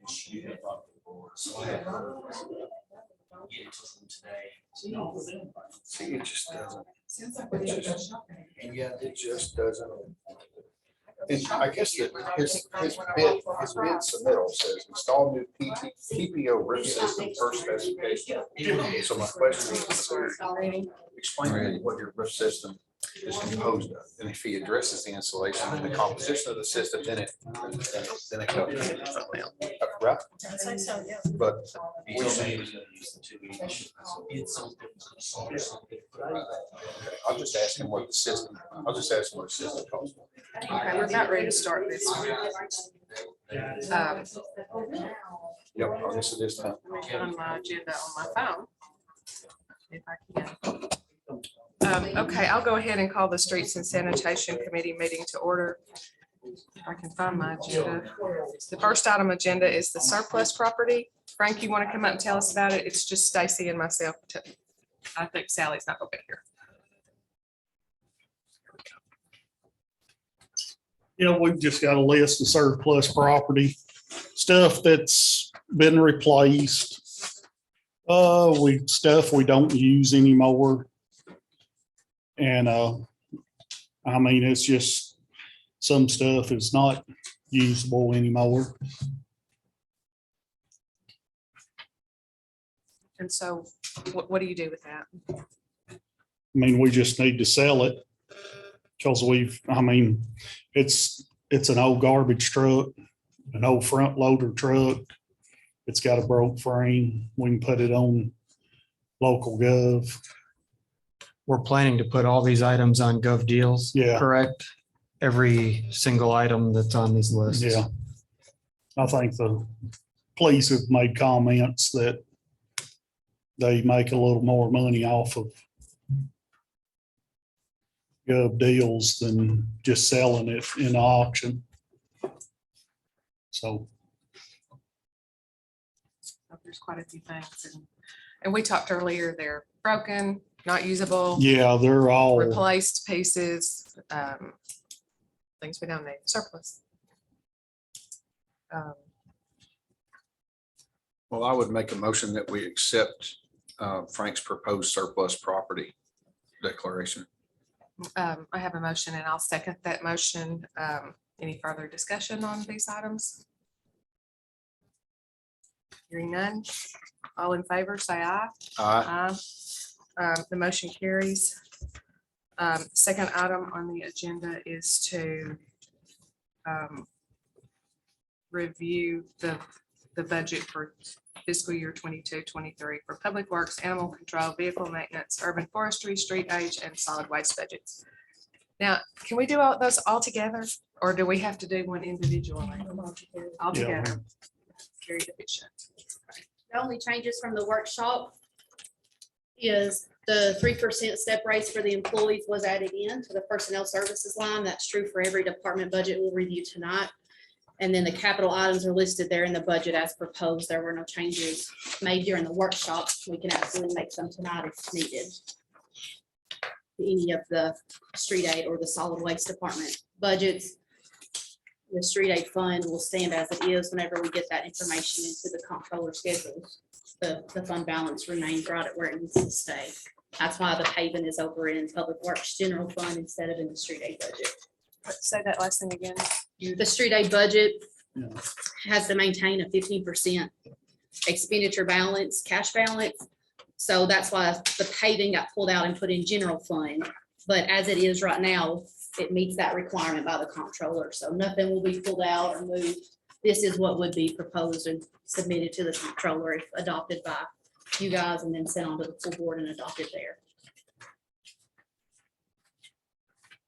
She had brought the board, so I had her get it to them today. See, it just doesn't, And yeah, it just doesn't. And I guess that his bid submittal says install new PPO roof system per specification. So my question is, explain to me what your roof system is composed of. And if he addresses the insulation and the composition of the system, then it comes differently. Right? I'd say so, yeah. But he told me he was gonna use the 2 each. It's something. I'll just ask him what the system, I'll just ask him what the system costs. Okay, we're about ready to start this one. Yep, I guess it is time. Let me find my agenda on my phone. If I can. Okay, I'll go ahead and call the Streets and Sanitation Committee meeting to order. If I can find my agenda. The first item agenda is the surplus property. Frank, you want to come up and tell us about it? It's just Stacy and myself. I think Sally's not going to be here. Yeah, we've just got a list of surplus property, stuff that's been replaced. Stuff we don't use anymore. And I mean, it's just some stuff is not usable anymore. And so what do you do with that? I mean, we just need to sell it. Because it's an old garbage truck, an old front loader truck. It's got a broke frame. We can put it on local gov. We're planning to put all these items on Gov Deals. Yeah. Correct? Every single item that's on these lists. Yeah. I think the police have made comments that they make a little more money off of Gov Deals than just selling it in auction. So. There's quite a few things. And we talked earlier, they're broken, not usable. Yeah, they're all, Replaced pieces, things we don't need, surplus. Well, I would make a motion that we accept Frank's proposed surplus property declaration. I have a motion and I'll second that motion. Any further discussion on these items? Hearing none, all in favor, say aye. Aye. The motion carries. Second item on the agenda is to review the budget for fiscal year 22-23 for public works, animal control, vehicle maintenance, urban forestry, street age, and solid waste budgets. Now, can we do all those all together, or do we have to do one individually? All together. Very efficient. The only changes from the workshop is the 3% step raise for the employees was added in to the personnel services line. That's true for every department budget we'll review tonight. And then the capital items are listed there in the budget as proposed. There were no changes made during the workshop. We can absolutely make some tonight if needed. Any of the street aid or the solid waste department budgets. The street aid fund will stand as it is whenever we get that information into the comptroller schedules. The fund balance remains right at where it needs to stay. That's why the paving is over in public works general fund instead of in the street aid budget. Say that last thing again. The street aid budget Yeah. has to maintain a 15% expenditure balance, cash balance. So that's why the paving got pulled out and put in general fund. But as it is right now, it meets that requirement by the comptroller. So nothing will be pulled out or moved. This is what would be proposed and submitted to the comptroller if adopted by you guys and then sent on to the full board and adopted there.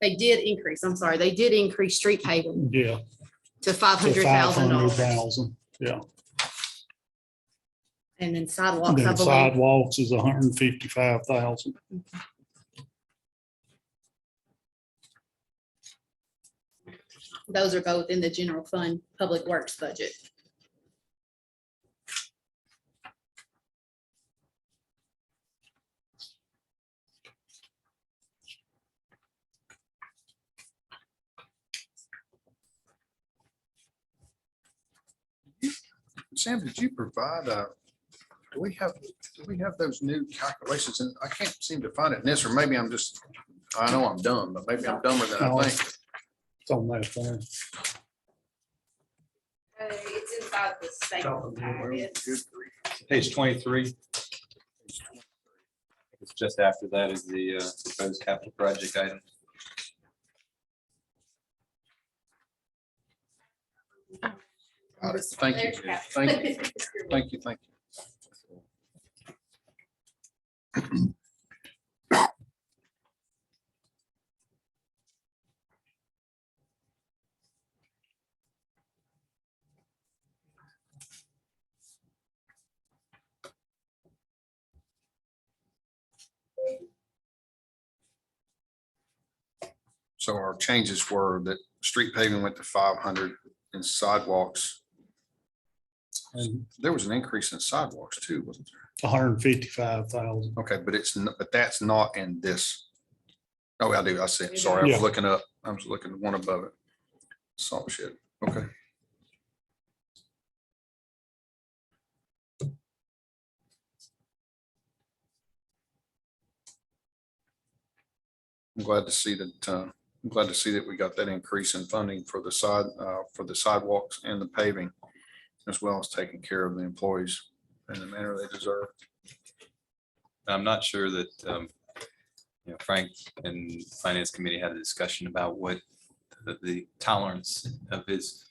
They did increase, I'm sorry, they did increase street paving Yeah. to So $500,000. 500,000, yeah. And then And sidewalks, I then believe. sidewalks is 155,000. Those are both in the general fund, public works budget. Sam, did you provide, do we have those new calculations? And I can't seem to find it in this, or maybe I'm just, I know I'm dumb, but maybe I'm dumber than I think. It's on that thing. It's inside the statement packet. Good grief. Page 23. It's just after that is the proposed capital project item. Got it. Thank you, Jim. Thank you, thank you, thank you. So our changes were that street paving went to 500 and sidewalks. And There was an increase in sidewalks too, wasn't there? 155,000. Okay, but but that's not in this. Oh, I do. I see it. Sorry, I Yeah. was looking up. I was looking at one above it. Salt shed. Okay. I'm glad to see that, I'm glad to see that we got that increase in funding for the sidewalks and the paving, as well as taking care of the employees in the manner they deserve. I'm not sure that, Frank and Finance Committee had a discussion about what the tolerance of his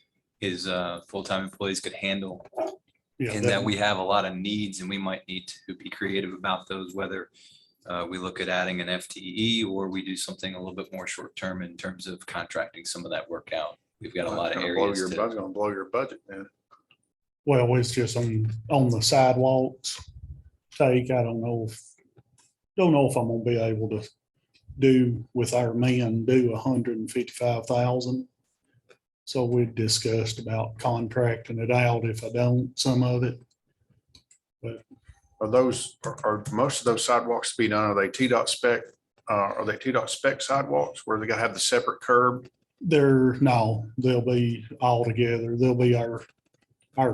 full-time employees could handle. Yeah, And that we have a lot of needs and we might need to be creative about those, whether we look at adding an FTE or we do something a little bit more short-term in terms of contracting some of that work out. We've got a lot of areas to. Gonna blow your budget, man. Well, it's just on the sidewalks. I don't know if I'm gonna be able to do with our men, do 155,000. So we discussed about contracting it out if I don't, some of it. Are most of those sidewalks to be done? Are they TDOT spec? Are they TDOT spec sidewalks where they gotta have the separate curb? No, they'll be all together. They'll be our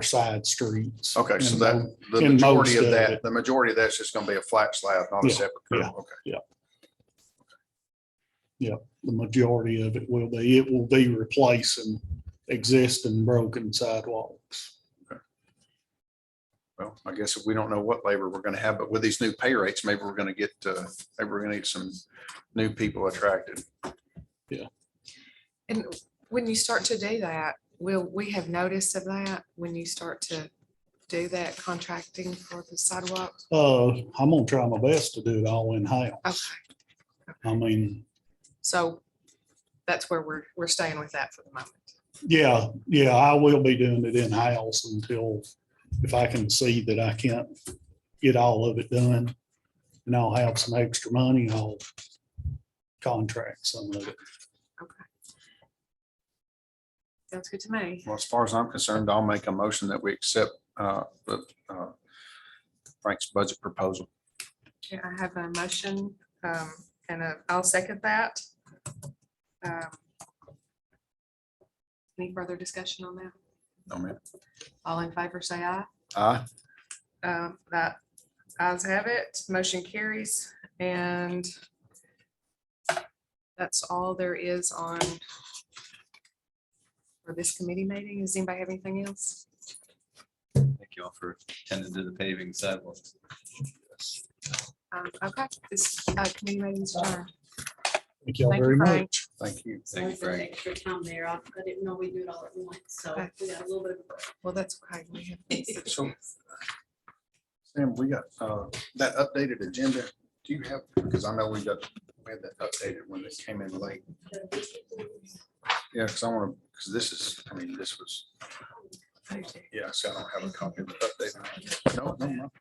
side streets. Okay, so And that, the and majority most of of that, it. the majority of that's just gonna be a flat slab, not a Yeah, separate curb. yeah. Okay. The majority of it will be replacing existing broken sidewalks. Well, I guess if we don't know what labor we're gonna have, but with these new pay rates, maybe we're gonna get, maybe we're gonna need some new people attracted. And when you start to do that, will we have notice of that when you start to do that contracting for the sidewalk? I'm gonna try my best to do it all in-house. Okay, I mean, so that's where we're staying with that for the moment. yeah, I will be doing it in-house until, if I can see that I can't get all of it done and I'll have some extra money, I'll contract some of it. Okay. Sounds good to me. Well, as far as I'm concerned, I'll make a motion that we accept Frank's budget proposal. Okay, I have a motion, and I'll second that. Any further discussion on that? No, man. All in favor, say aye. Aye. That ayes have it, motion carries, and that's all there is on for this committee meeting. Does anybody have anything else? Thank you all for attending to the paving sidewalks. Okay, this committee meeting is adjourned. Thank y'all Thank you, very Frank. much. Thank you. Thank you, Sorry for the Frank. extra time there. I didn't know we'd do it all at once, so Okay. we got a little bit of a break. Well, that's okay. We have things. So, Sam, we got that updated agenda. Do you have, because I know we had that updated when it came in late. Yeah, because I want to, because this is, I mean, this was, yeah, so I don't have a copy of the update. No, no.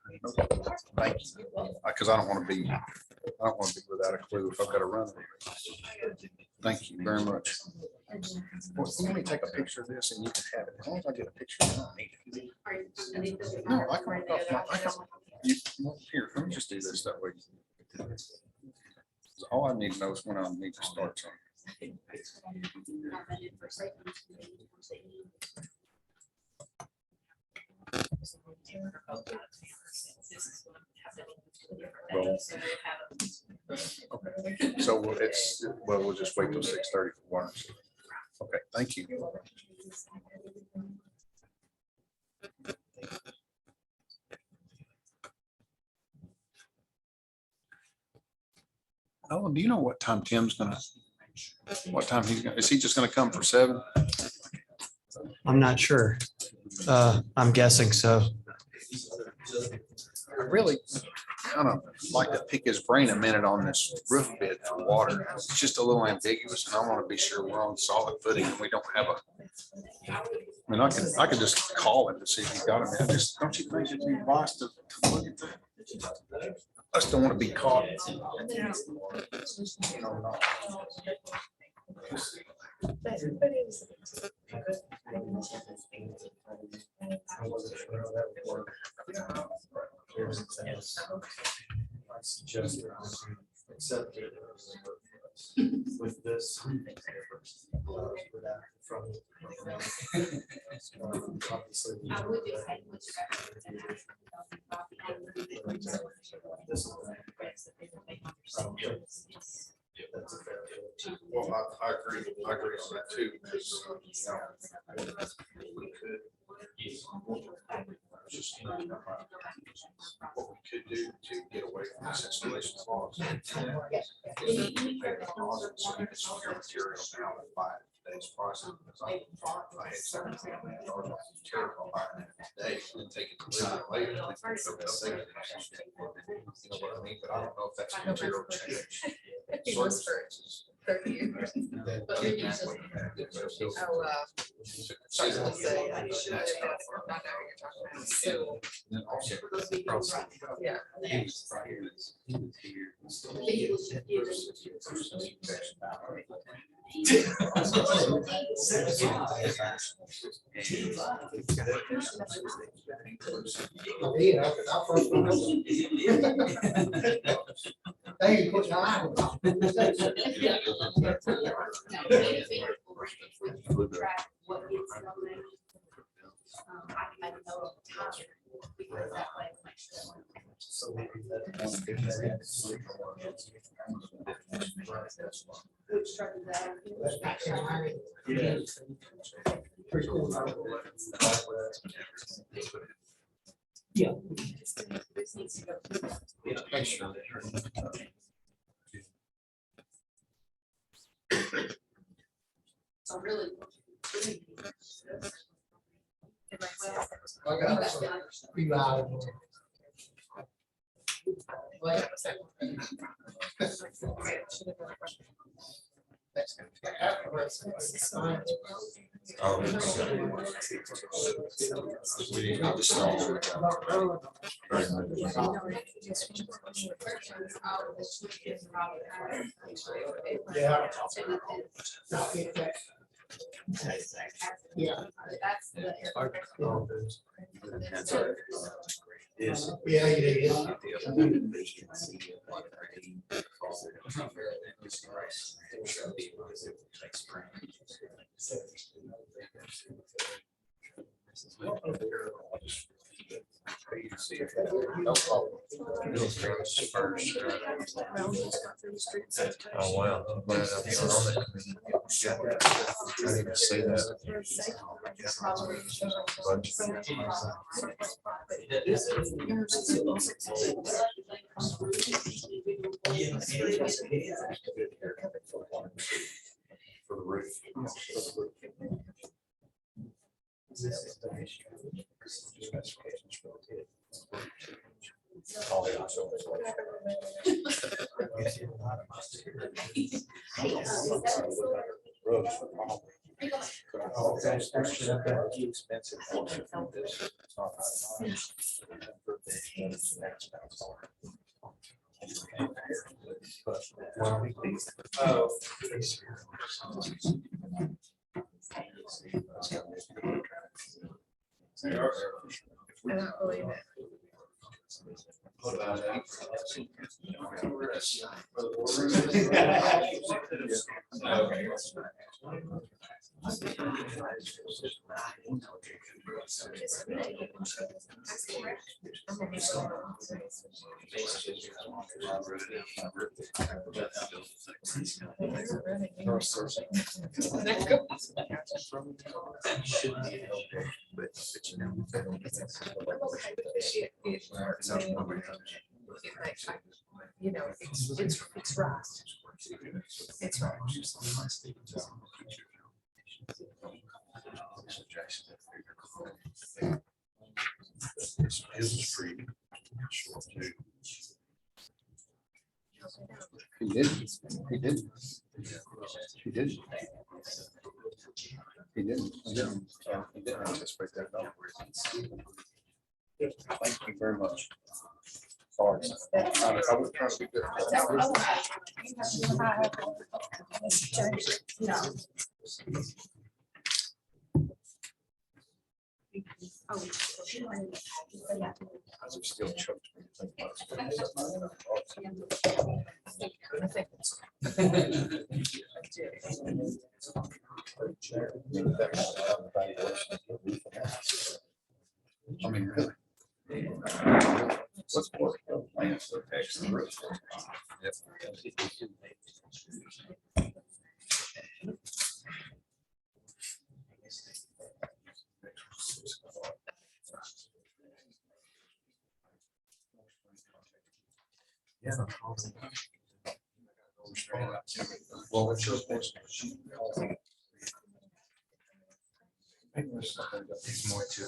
Thank you. Because I don't want to be without a clue if I've got to run. Thank you very much. Well, let me take a picture of this and you can have it. As long as I get a picture, I don't need it. No, I can, here, let me just do this that way. All I need to know is when I need to start something. Okay, so we'll just wait till 6:30 for water. Okay, thank you. Oh, do you know what time Tim's what time is he just gonna come for 7? I'm not sure. I'm guessing so. I really kind of like to pick his brain a minute on this roof bid for water. It's just a little ambiguous and I want to be sure we're on solid footing and we don't have I mean, I could just call him to see if he got him. Don't you think it'd be wise to look at that? I just don't want to be caught. I suggest accept it with this. Obviously. Well, I agree on that too, because we could. Just what we could do to get away from this installation clause. Is to pay the deposit so you can secure material now and buy it at today's price. I had $17 million of material on buying it today and take it to later. You know what I mean? But I don't know if that's a material change. Circumstances. 30 years. But maybe it's just- Sorry to say, I know you're talking about. So, yeah. Yeah. So really. I got some few items. Yeah. Yes. Yeah, Oh, wow. I'm glad I was on that committee. I didn't see that. For the roof. I don't believe it. You know, it's right. It's right. He didn't. He didn't. He didn't. He didn't. He didn't anticipate that. No. Thank you very much. Sorry. I was trying to be good. I was still choked. I mean, really. What's more? Yeah. Well, what's your There's more to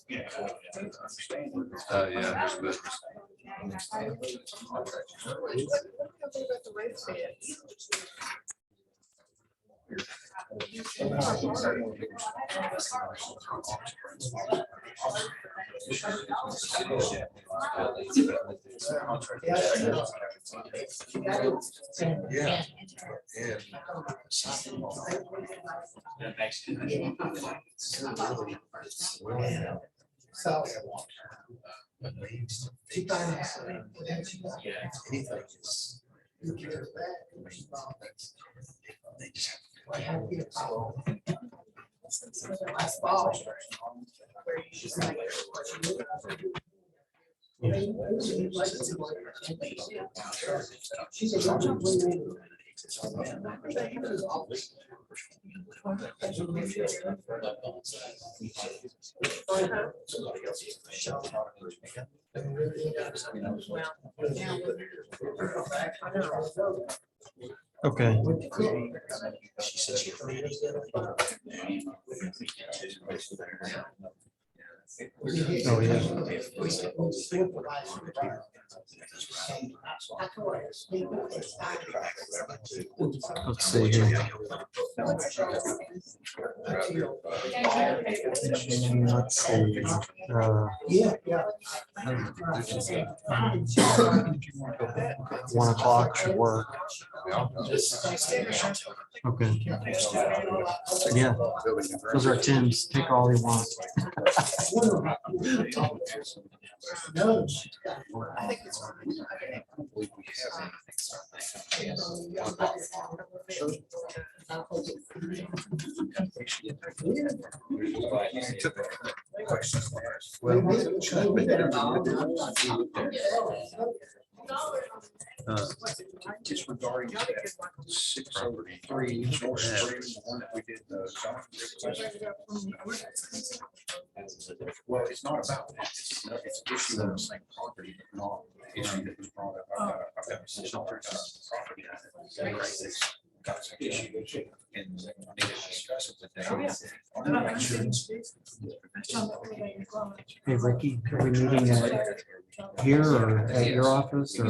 Yeah, but Yeah. Last fall. Okay. Oh, yeah. Let's see here. Let's see. 1 o'clock should work. Okay. Yeah, those are Tim's. Take all he wants. Just regarding that 603 North Stream, the one that we did. Well, it's not about that. It's an issue on the same property, but not the issue that was brought up. I've got some property that's got some issues and need to discuss it with them. Hey, Ricky, are we meeting here or at your office or?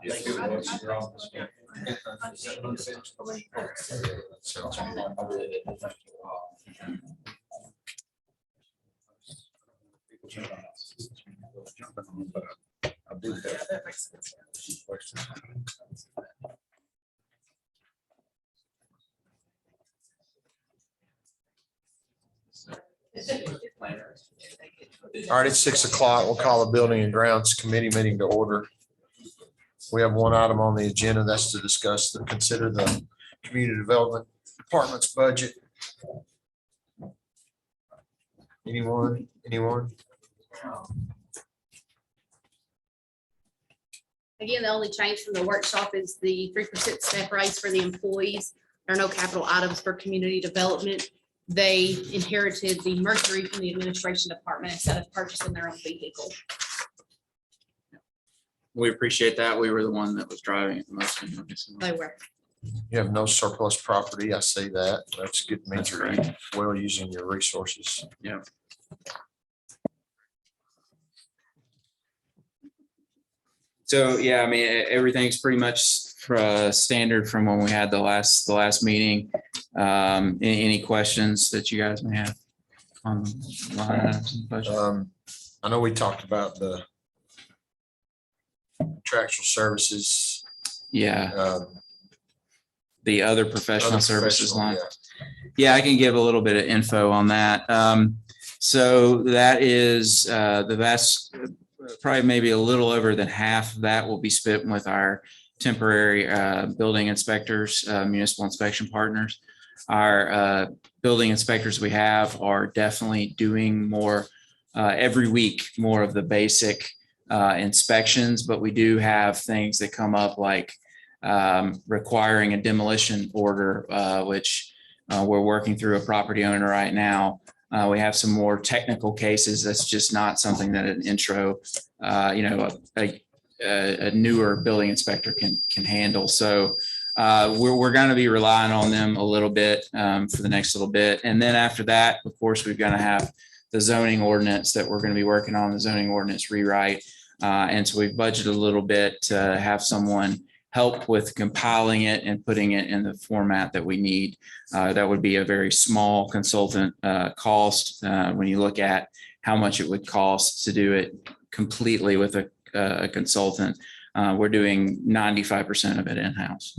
I do have some questions. All right, it's 6 o'clock. We'll call the Building and Grounds Committee meeting to order. We have one item on the agenda. That's to discuss the consider the Community Development Department's budget. Anyone? Again, the only change from the workshop is the 3% step raise for the employees. There are no capital items for community development. They inherited the Mercury from the administration department instead of purchasing their own vehicle. We appreciate that. We were the one that was driving it the most. They were. You have no surplus property. I see that. That's good. Means That's you're correct. well using your resources. Yeah. So, yeah, I mean, everything's pretty much standard from when we had the last meeting. Any questions that you guys may have on the line items in the budget? I know we talked about the contractual services. Yeah, the other professional other services professional, line. yeah. Yeah, I can give a little bit of info on that. So that is the vast, probably maybe a little over than half of that will be spent with our temporary building inspectors, municipal inspection partners. Our building inspectors we have are definitely doing more every week, more of the basic inspections, but we do have things that come up like requiring a demolition order, which we're working through a property owner right now. We have some more technical cases. That's just not something that an intro, a newer building inspector can handle. So we're going to be relying on them a little bit for the next little bit. And then after that, of course, we're going to have the zoning ordinance that we're going to be working on, the zoning ordinance rewrite. And so we've budgeted a little bit to have someone help with compiling it and putting it in the format that we need. That would be a very small consultant cost when you look at how much it would cost to do it completely with a consultant. We're doing 95% of it in-house.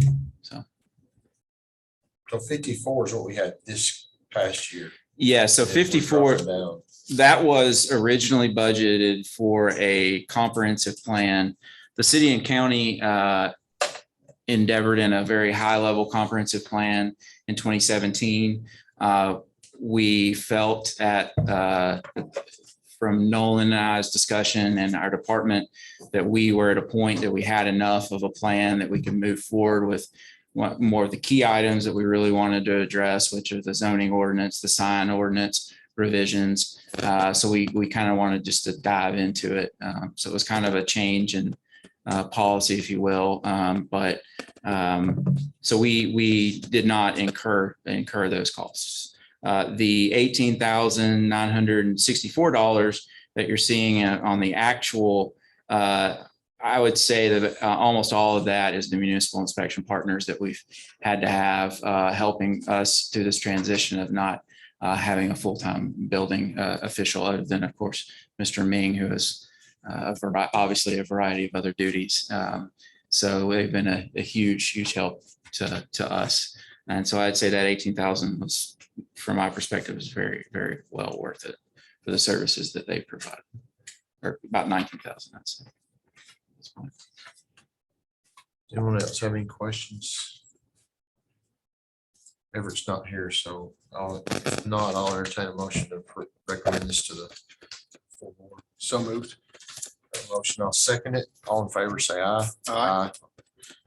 So 54 is what we had this past year. yeah, so And we're 54. dropping down. That was originally budgeted for a comprehensive plan. The city and county endeavored in a very high level comprehensive plan in 2017. We felt from Nolan and I's discussion and our department that we were at a point that we had enough of a plan that we could move forward with more of the key items that we really wanted to address, which are the zoning ordinance, the sign ordinance revisions. So we kind of wanted just to dive into it. So it was kind of a change in policy, if you will. So we did not incur those costs. The $18,964 that you're seeing on the actual, I would say that almost all of that is the municipal inspection partners that we've had to have helping us through this transition of not having a full-time building official, other than, of course, Mr. Ming, who is obviously a variety of other duties. So they've been a huge help to us. And so I'd say that 18,000 was, from my perspective, is very, very well worth it for the services that they provide, or about 19,000, I'd say. Anyone else have any questions? Everett's not here, so if not, I'll entertain a motion to recommend this to the full board. So moved. Motion, I'll second it. All in favor, say aye. Aye.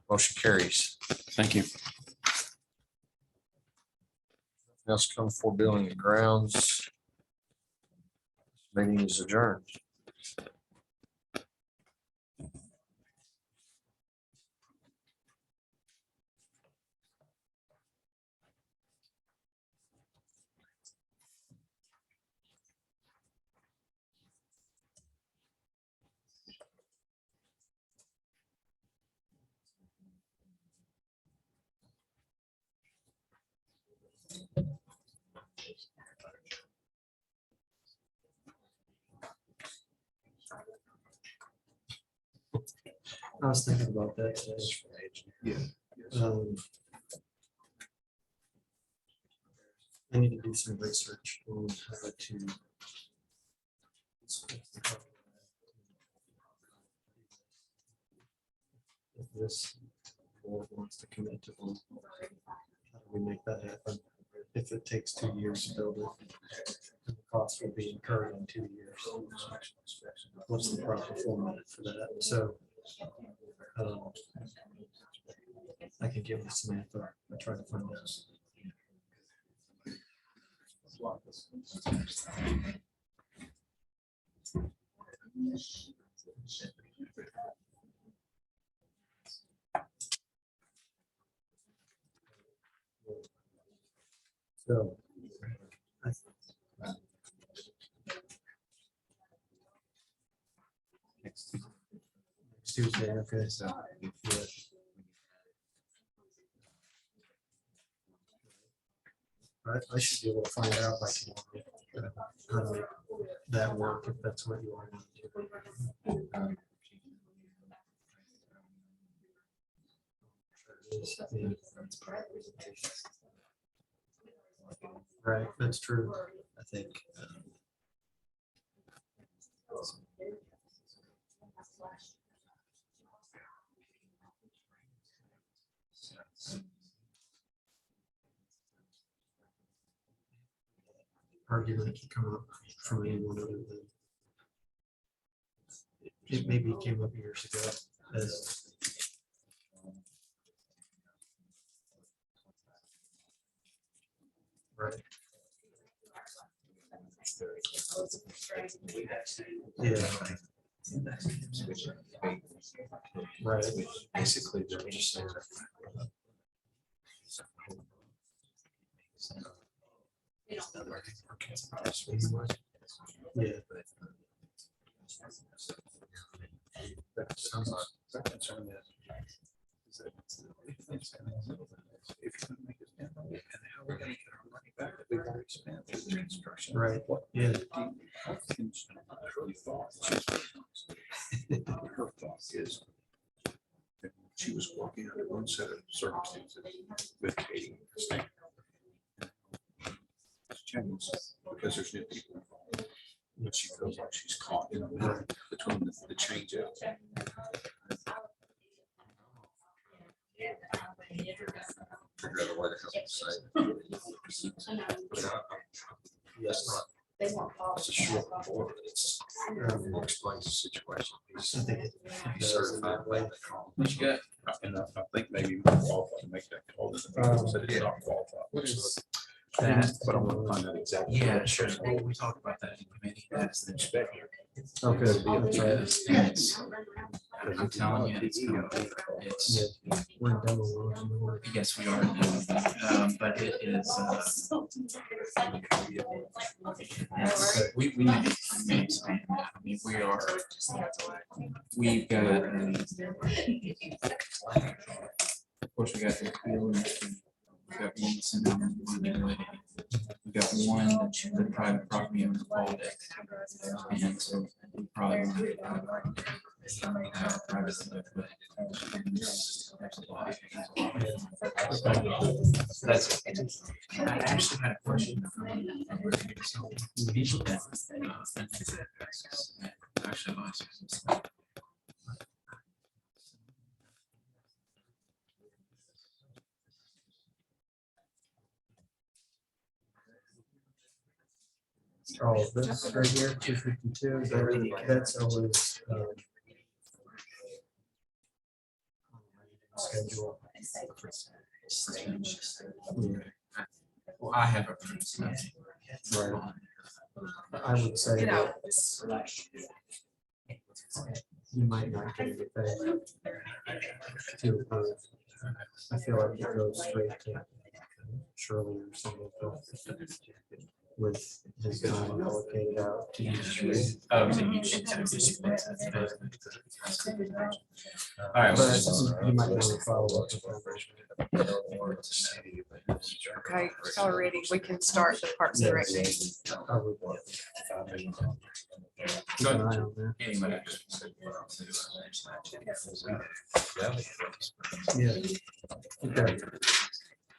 Motion carries. Thank you. Else come for Building and Grounds. Meeting is adjourned. I was thinking about that today. Yeah. I need to do some research on how to. If this board wants to commit to one, how do we make that happen? If it takes 2 years to build it, the cost will be incurred in 2 years. What's the proper format for that? So I can give this some info. I try to find out. So. Next Tuesday, okay, so. Yeah. I should be able to find out by tomorrow how to make that work if that's what you want to do. Right, that's true, I think. Argument can come up from anyone other than. It maybe came up years ago as. Right. Yeah. Right. Basically, they're just saying. Yeah. Right. Yeah. Her thought is that she was working under one set of circumstances with Katie. It's changed because there's new people. But she feels like she's caught in the middle between the change out. Figure out a way to help say. Yes, not. It's a short report. It's explains the situation. He's certified. What you got? And I think maybe more qualified to make that call. Said it's not qualified. That. But I want to find out exactly. Yeah, sure. Well, we talked about that in committee. That's the inspector. Okay. Because it's, I'm telling you, it's gonna be, it's, We're in demo mode. yes, we are. But it is, we may expand that. I mean, we are, we've got, of course, we got the appeal. We got one sitting on one utility. We got one that should the private property owner called it. And so we probably want to privately live with. That's, I actually had a question. Actually, Oh, this right here, 252, that's always. Schedule. Well, I have a proof. Right. I would say that you might not get it to approve. I feel like it goes straight to Shirley or something with his time allocated out to each read. Oh, to each. All right. But you might want to follow up with that. Okay, so already we can start the Parks and Rec. I would keep an eye on that. Anyway. Yeah. Okay.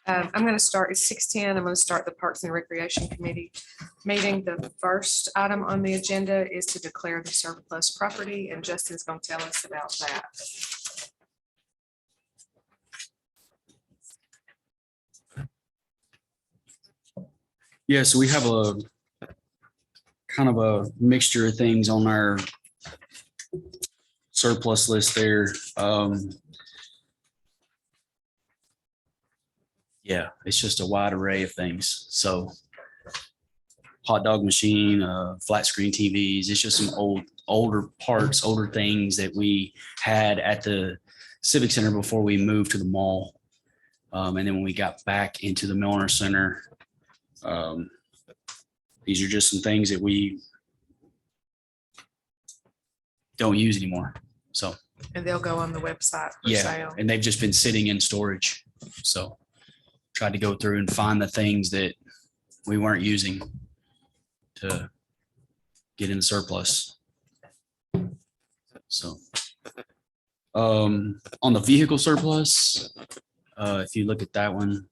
I'm going to start at 6:10. I'm going to start the Parks and Recreation Committee meeting. The first item on the agenda is to declare the surplus property, and Justin's going to tell us about that. Yeah, so we have a kind of a mixture of things on our surplus list there. Yeah, it's just a wide array of things. So hot dog machine, flat screen TVs, it's just some older parts, older things that we had at the Civic Center before we moved to the mall. And then when we got back into the Milner Center, these are just some things that we don't use anymore. So, And they'll go on the website for yeah, sale. and they've just been sitting in storage. So tried to go through and find the things that we weren't using to get in the surplus. So, on the vehicle surplus, if you look at that one,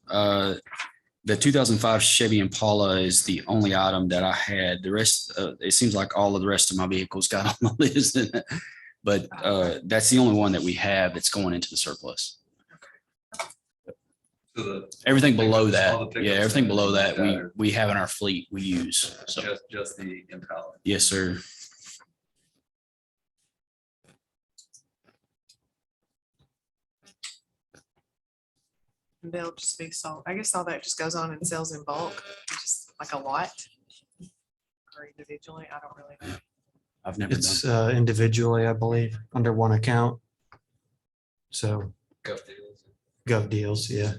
the 2005 Chevy Impala is the only item that I had. The rest, it seems like all of the rest of my vehicles got on the list. But that's the only one that we have that's going into the surplus. Everything below that, yeah, everything below that, we have in our fleet, we use. So Just the Impala. yes, sir. And they'll just be sold. I guess all that just goes on and sells in bulk, just like a lot. Or individually, I don't really know. I've never It's done. individually, I believe, under one account. So Gov deals, yeah.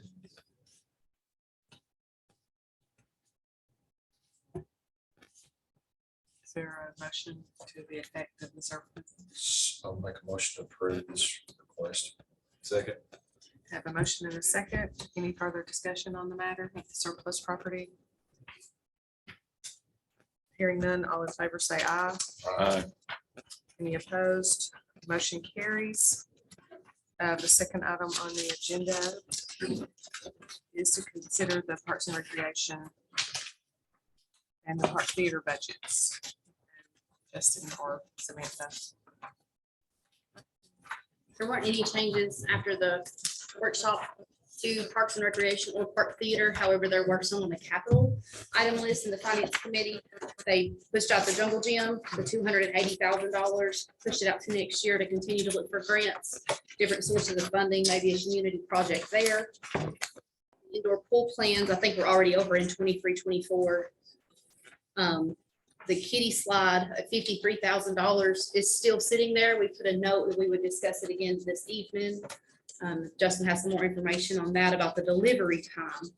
Is there a motion to the effect of the surplus? I'll make a motion to approve this request. Second. Have a motion and a second. Any further discussion on the matter of the surplus property? Hearing none, all in favor say aye. Any opposed? Motion carries. The second item on the agenda is to consider the Parks and Recreation and the Park Theater budgets. Justin or Samantha. There weren't any changes after the workshop to Parks and Recreation or Park Theater. However, there were some on the capital item list in the Finance Committee. They pushed out the Jungle Gym, the $280,000, pushed it out to next year to continue to look for grants, different sources of funding, maybe a community project there. Indoor pool plans, I think we're already over in 23, 24. The kiddie slide at $53,000 is still sitting there. We put a note that we would discuss it again this evening. Justin has some more information on that about the delivery time.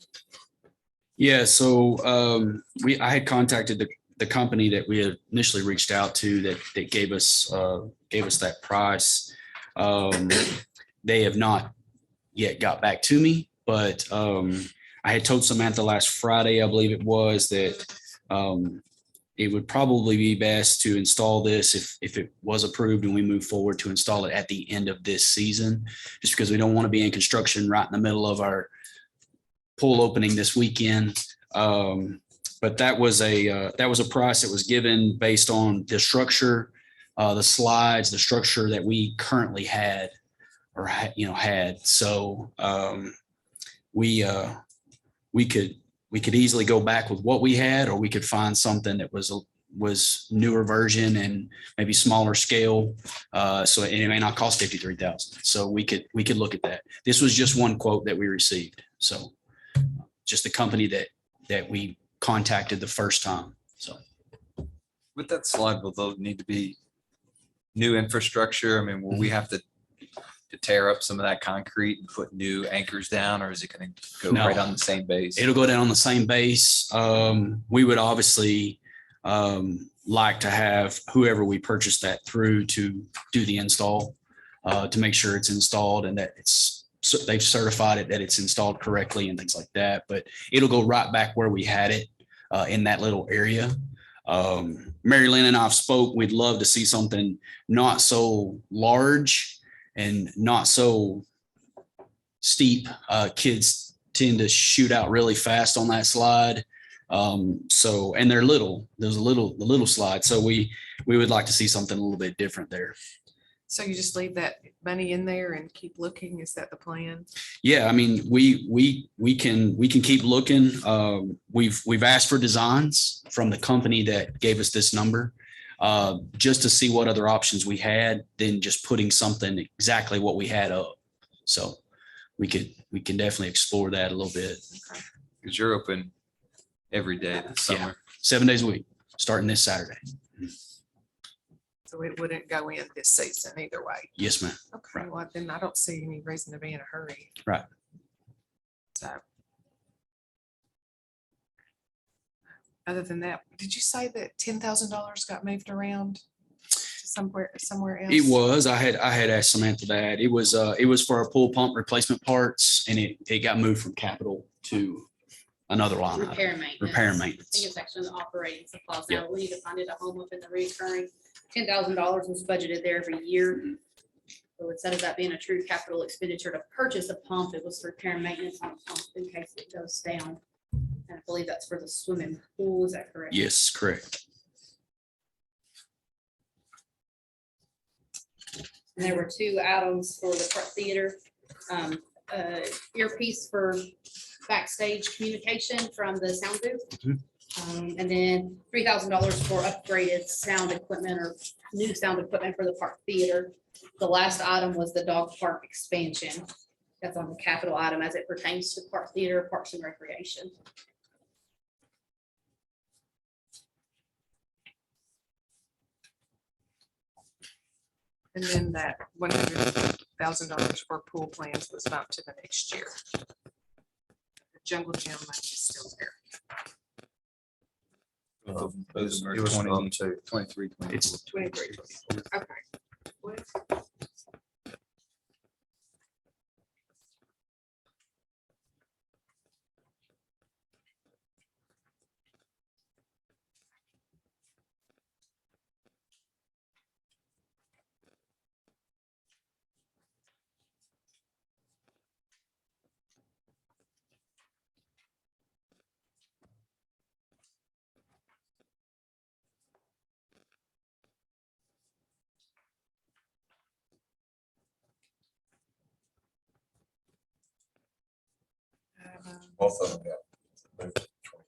Yeah, so I had contacted the company that we had initially reached out to that gave us that price. They have not yet got back to me, but I had told Samantha last Friday, I believe it was, that it would probably be best to install this if it was approved and we move forward to install it at the end of this season, just because we don't want to be in construction right in the middle of our pool opening this weekend. But that was a price that was given based on the structure, the slides, the structure that we currently had or had. So we could easily go back with what we had, or we could find something that was newer version and maybe smaller scale. So it may not cost $53,000. So we could look at that. This was just one quote that we received. So just the company that we contacted the first time. So With that slide, will those need to be new infrastructure? I mean, will we have to tear up some of that concrete and put new anchors down, or is it going to go No. right on the same base? it'll go down on the same base. We would obviously like to have whoever we purchase that through to do the install, to make sure it's installed and that they've certified it that it's installed correctly and things like that. But it'll go right back where we had it in that little area. Mary Lynn and I've spoke. We'd love to see something not so large and not so steep. Kids tend to shoot out really fast on that slide. So, and they're little, there's the little slide. So we would like to see something a little bit different there. So you just leave that money in there and keep looking? Is that the plan? Yeah, I mean, we can keep looking. We've asked for designs from the company that gave us this number, just to see what other options we had, than just putting something exactly what we had up. So we can definitely explore that a little bit. Because you're open every day this summer. 7 days a week, starting this Saturday. So it wouldn't go in this season either way? Yes, ma'am. Okay, well, then I don't see any reason to be in a hurry. Right. So. Other than that, did you say that $10,000 got moved around to somewhere else? It was, I had asked Samantha that. It was for our pool pump replacement parts, and it got moved from capital to another line item. Repair and maintenance. Repair and I think maintenance. it's actually in the operating supplies. Yep. Now, we need to find it a home within the recurring. $10,000 was budgeted there every year. Mhm. So instead of that being a true capital expenditure to purchase a pump, it was for repair and maintenance on a pump in case it goes down. And I believe that's for the swimming pool. Is that correct? Yes, correct. And there were 2 items for the Park Theater. Earpiece for backstage communication from the sound booth. Mhm. And then $3,000 for upgraded sound equipment or new sound equipment for the Park Theater. The last item was the dog park expansion. That's on the capital item as it pertains to Park Theater, Parks and Recreation. And then that $100,000 for pool plans was bumped to the next year. The jungle gym money is still there. Those are It was 20, up to 23, 24. It's 23. Okay. What? Both of them got moved to 23.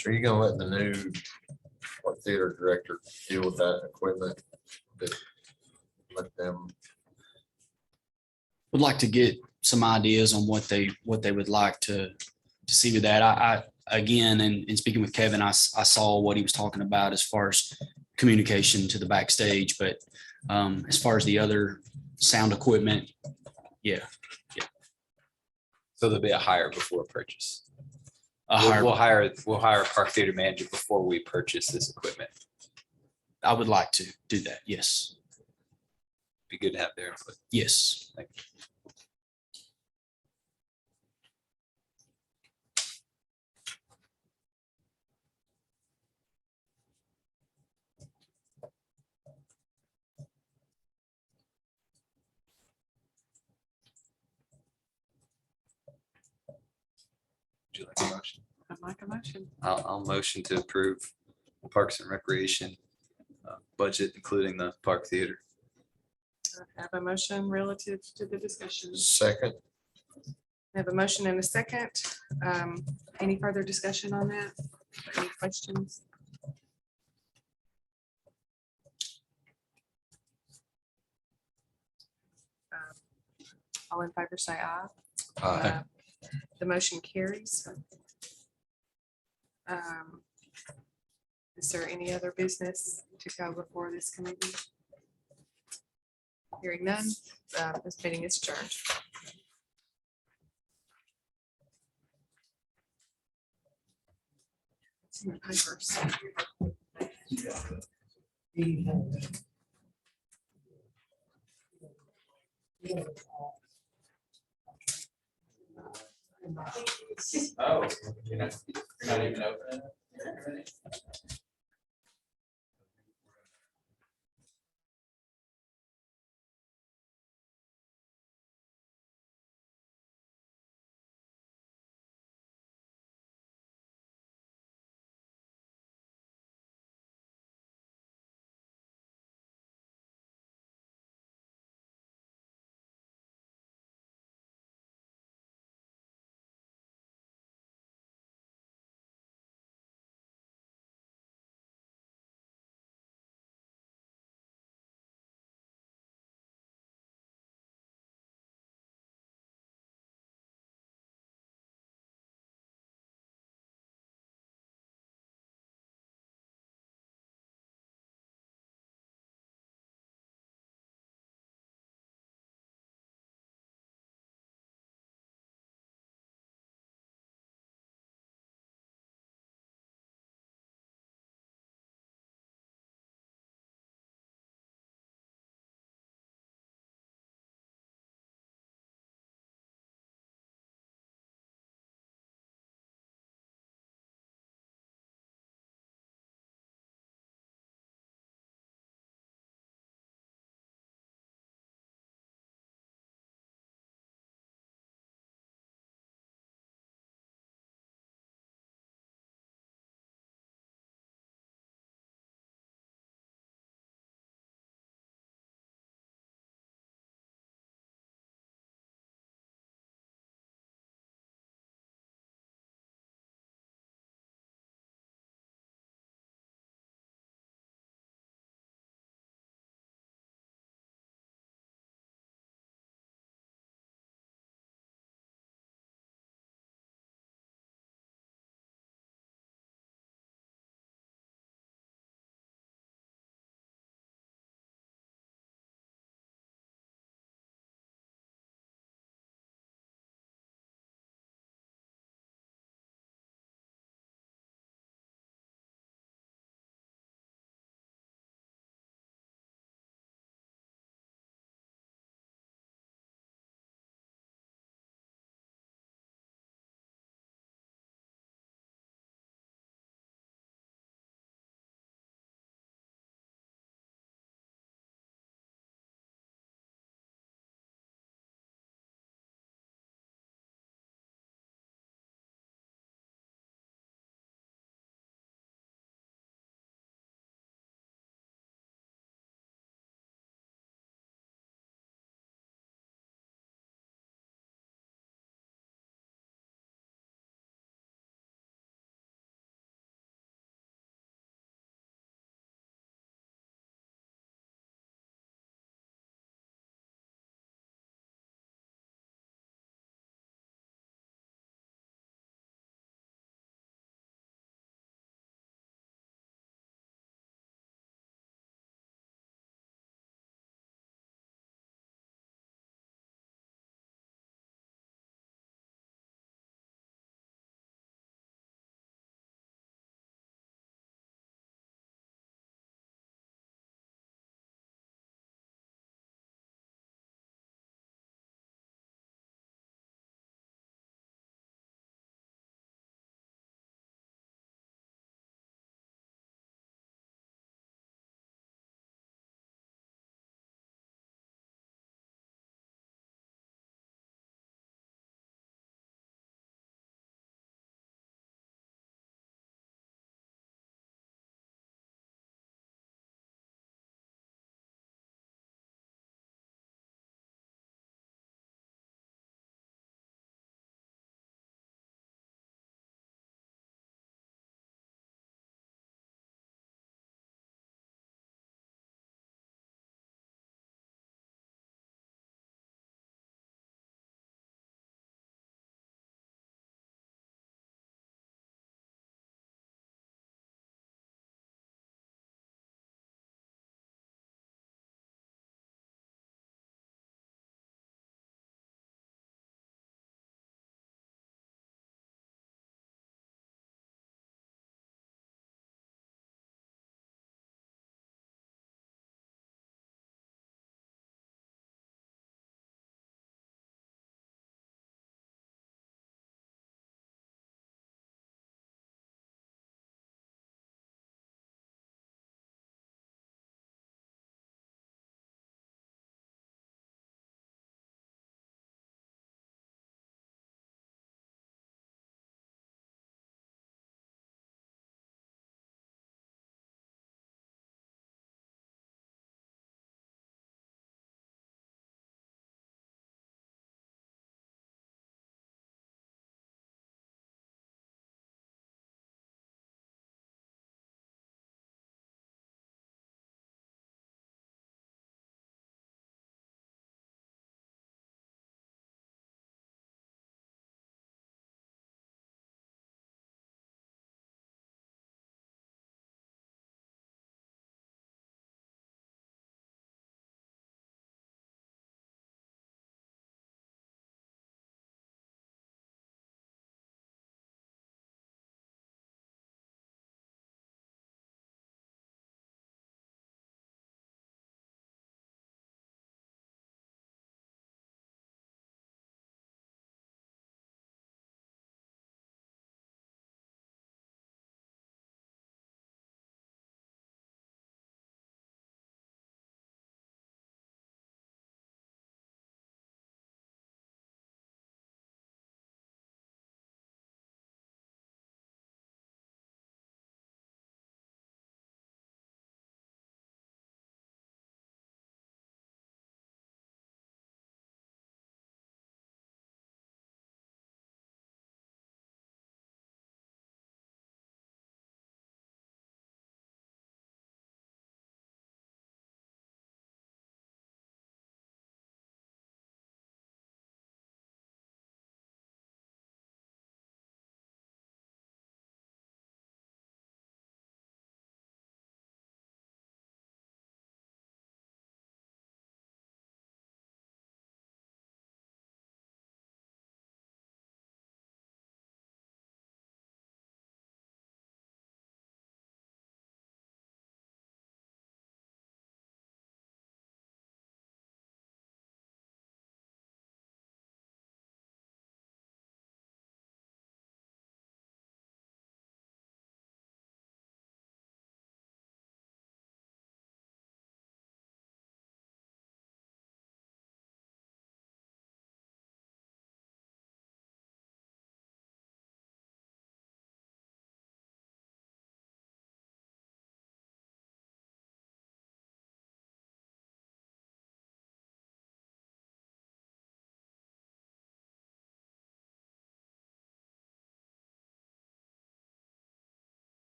So are you gonna let the new theater director deal with that equipment? Let them, would like to get some ideas on what they would like to see with that. I again, and speaking with Kevin, I saw what he was talking about as far as communication to the backstage, but as far as the other sound equipment, yeah. So there'll be a hire before purchase. A We'll higher, we'll hire a park theater manager before we purchase this equipment. I would like to do that. Yes, Be good to have their input. yes. Thank you. Would you like a motion? I'd like a motion. I'll motion to approve Parks and Recreation budget, including the park theater. I have a motion relative to the discussion. second, I have a motion and a second. Any further discussion on that? Any questions? All in favor, say aye. Aye. The motion carries. Is there any other business to go before this committee? Hearing none, this meeting is adjourned. It's in the papers. Oh, you're not even opening it?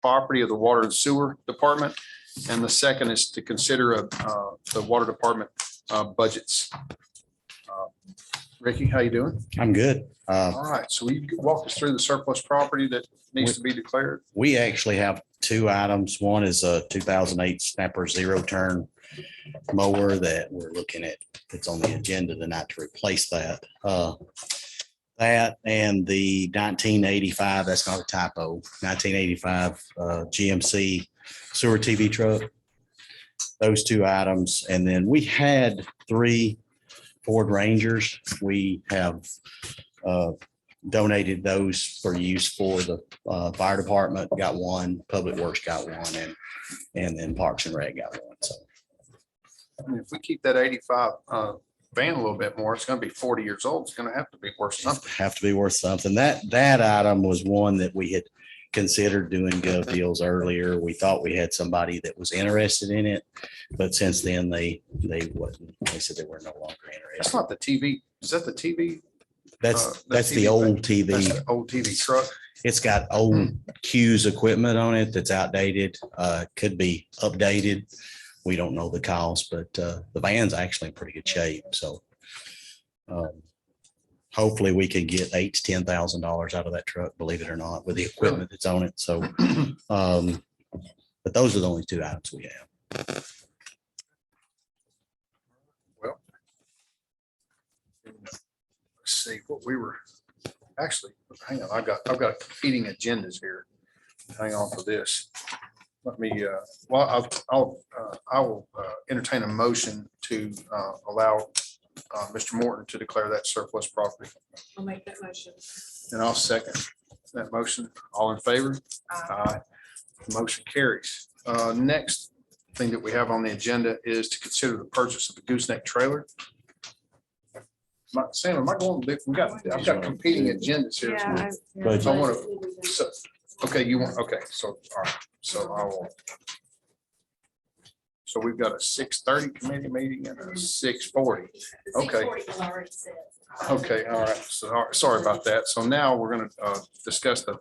property of the Water and Sewer Department. And the second is to consider the Water Department budgets. Ricky, how you doing? I'm good. All right, so we walk us through the surplus property that needs to be declared. We actually have two items. One is a 2008 Snapper zero turn mower that we're looking at. It's on the agenda tonight to replace that. That and the 1985, that's not a typo, 1985 GMC sewer TV truck. Those two items. And then we had 3 Ford Rangers. We have donated those for use for the fire department, got one, Public Works got one, and then Parks and Rec got one. So I mean, if we keep that 85 van a little bit more, it's gonna be 40 years old. It's gonna have to be worth something. have to be worth something. That item was one that we had considered doing gov deals earlier. We thought we had somebody that was interested in it, but since then they wouldn't. They said they were no longer That's interested. not the TV. Is that the TV? That's that the TV old That's TV. the old TV truck. It's got old Q's equipment on it that's outdated. Could be updated. We don't know the cost, but the van's actually in pretty good shape. So hopefully we can get $8,000 to $10,000 out of that truck, believe it or not, with the equipment that's on it. So, but those are the only two items we have. Well, let's see what we were actually, hang on, I've got competing agendas here. Hang on for this. Let me, well, I will entertain a motion to allow Mr. Morton to declare that surplus property. I'll make that motion. And I'll second that motion. All in favor? Aye. Motion carries. Next thing that we have on the agenda is to consider the purchase of the gooseneck trailer. Sam, am I going, I've got competing agendas here. Budget. I want to, okay, you want, okay, so, all right, so I will. So we've got a 6:30 committee meeting and a 6:40. Okay. Okay, all right. So, sorry about that. So now we're going to discuss the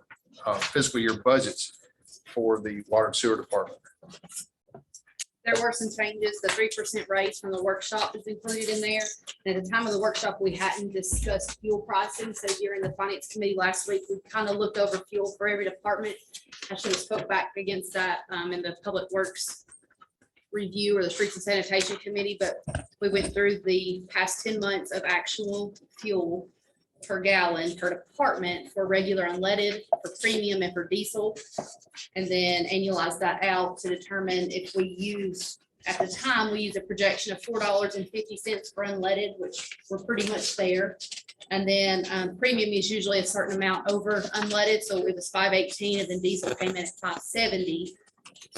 fiscal year budgets for the water and sewer department. There were some changes. The 3% raise from the workshop is included in there. And at the time of the workshop, we hadn't discussed fuel pricing. So during the finance committee last week, we kind of looked over fuel for every department. I should have spoke back against that in the public works review or the streets and sanitation committee, but we went through the past 10 months of actual fuel per gallon per department for regular unleaded, for premium, and for diesel. And then annualize that out to determine if we use, at the time, we used a projection of $4.50 for unleaded, which we're pretty much there. And then premium is usually a certain amount over unleaded. So it was 518 and then diesel came in at 570.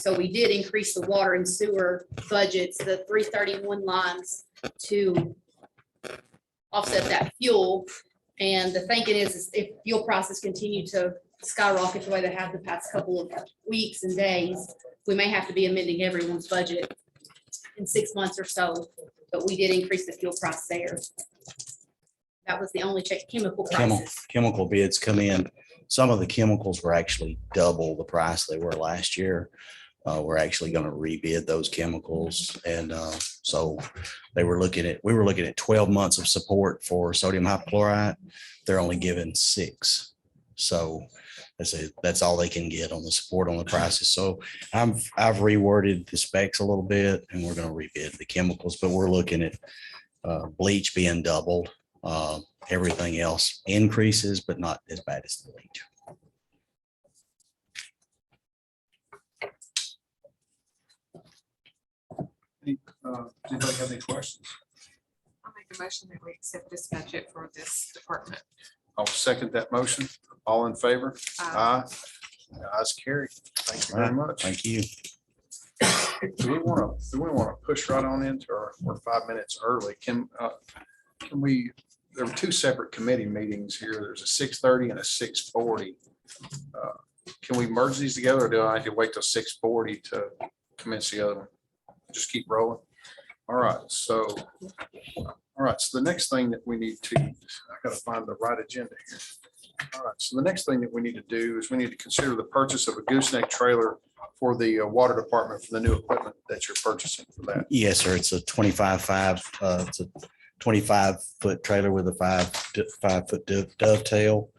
So we did increase the water and sewer budgets, the 331 lines to offset that fuel. And the thinking is if fuel prices continue to skyrocket the way they have the past couple of weeks and days, we may have to be amending everyone's budget in 6 months or so, but we did increase the fuel price there. That was the only check. Chemical prices. Chemical bids come in. Some of the chemicals were actually double the price they were last year. We're actually going to rebid those chemicals. And so we were looking at 12 months of support for sodium hypochlorite. They're only given 6. So that's all they can get on the support on the prices. So I've reworded the specs a little bit and we're going to rebid the chemicals, but we're looking at bleach being doubled. Everything else increases, but not as bad as the bleach. Anybody have any questions? I'll make a motion that we accept this budget for this department. I'll second that motion. All in favor? Aye. Ayes carried. Thank you very much. Thank you. Do we want to push right on into we're 5 minutes early? Can we, there were 2 separate committee meetings here. There's a 6:30 and a 6:40. Can we merge these together or do I need to wait till 6:40 to commence the other one? Just keep rolling. All right. So the next thing that we need to, I got to find the right agenda here. All right, so the next thing that we need to do is we need to consider the purchase of a gooseneck trailer for the water department for the new equipment that you're purchasing for that. Yes, sir. It's a 25.5, it's a 25-foot trailer with a 5-foot dovetail.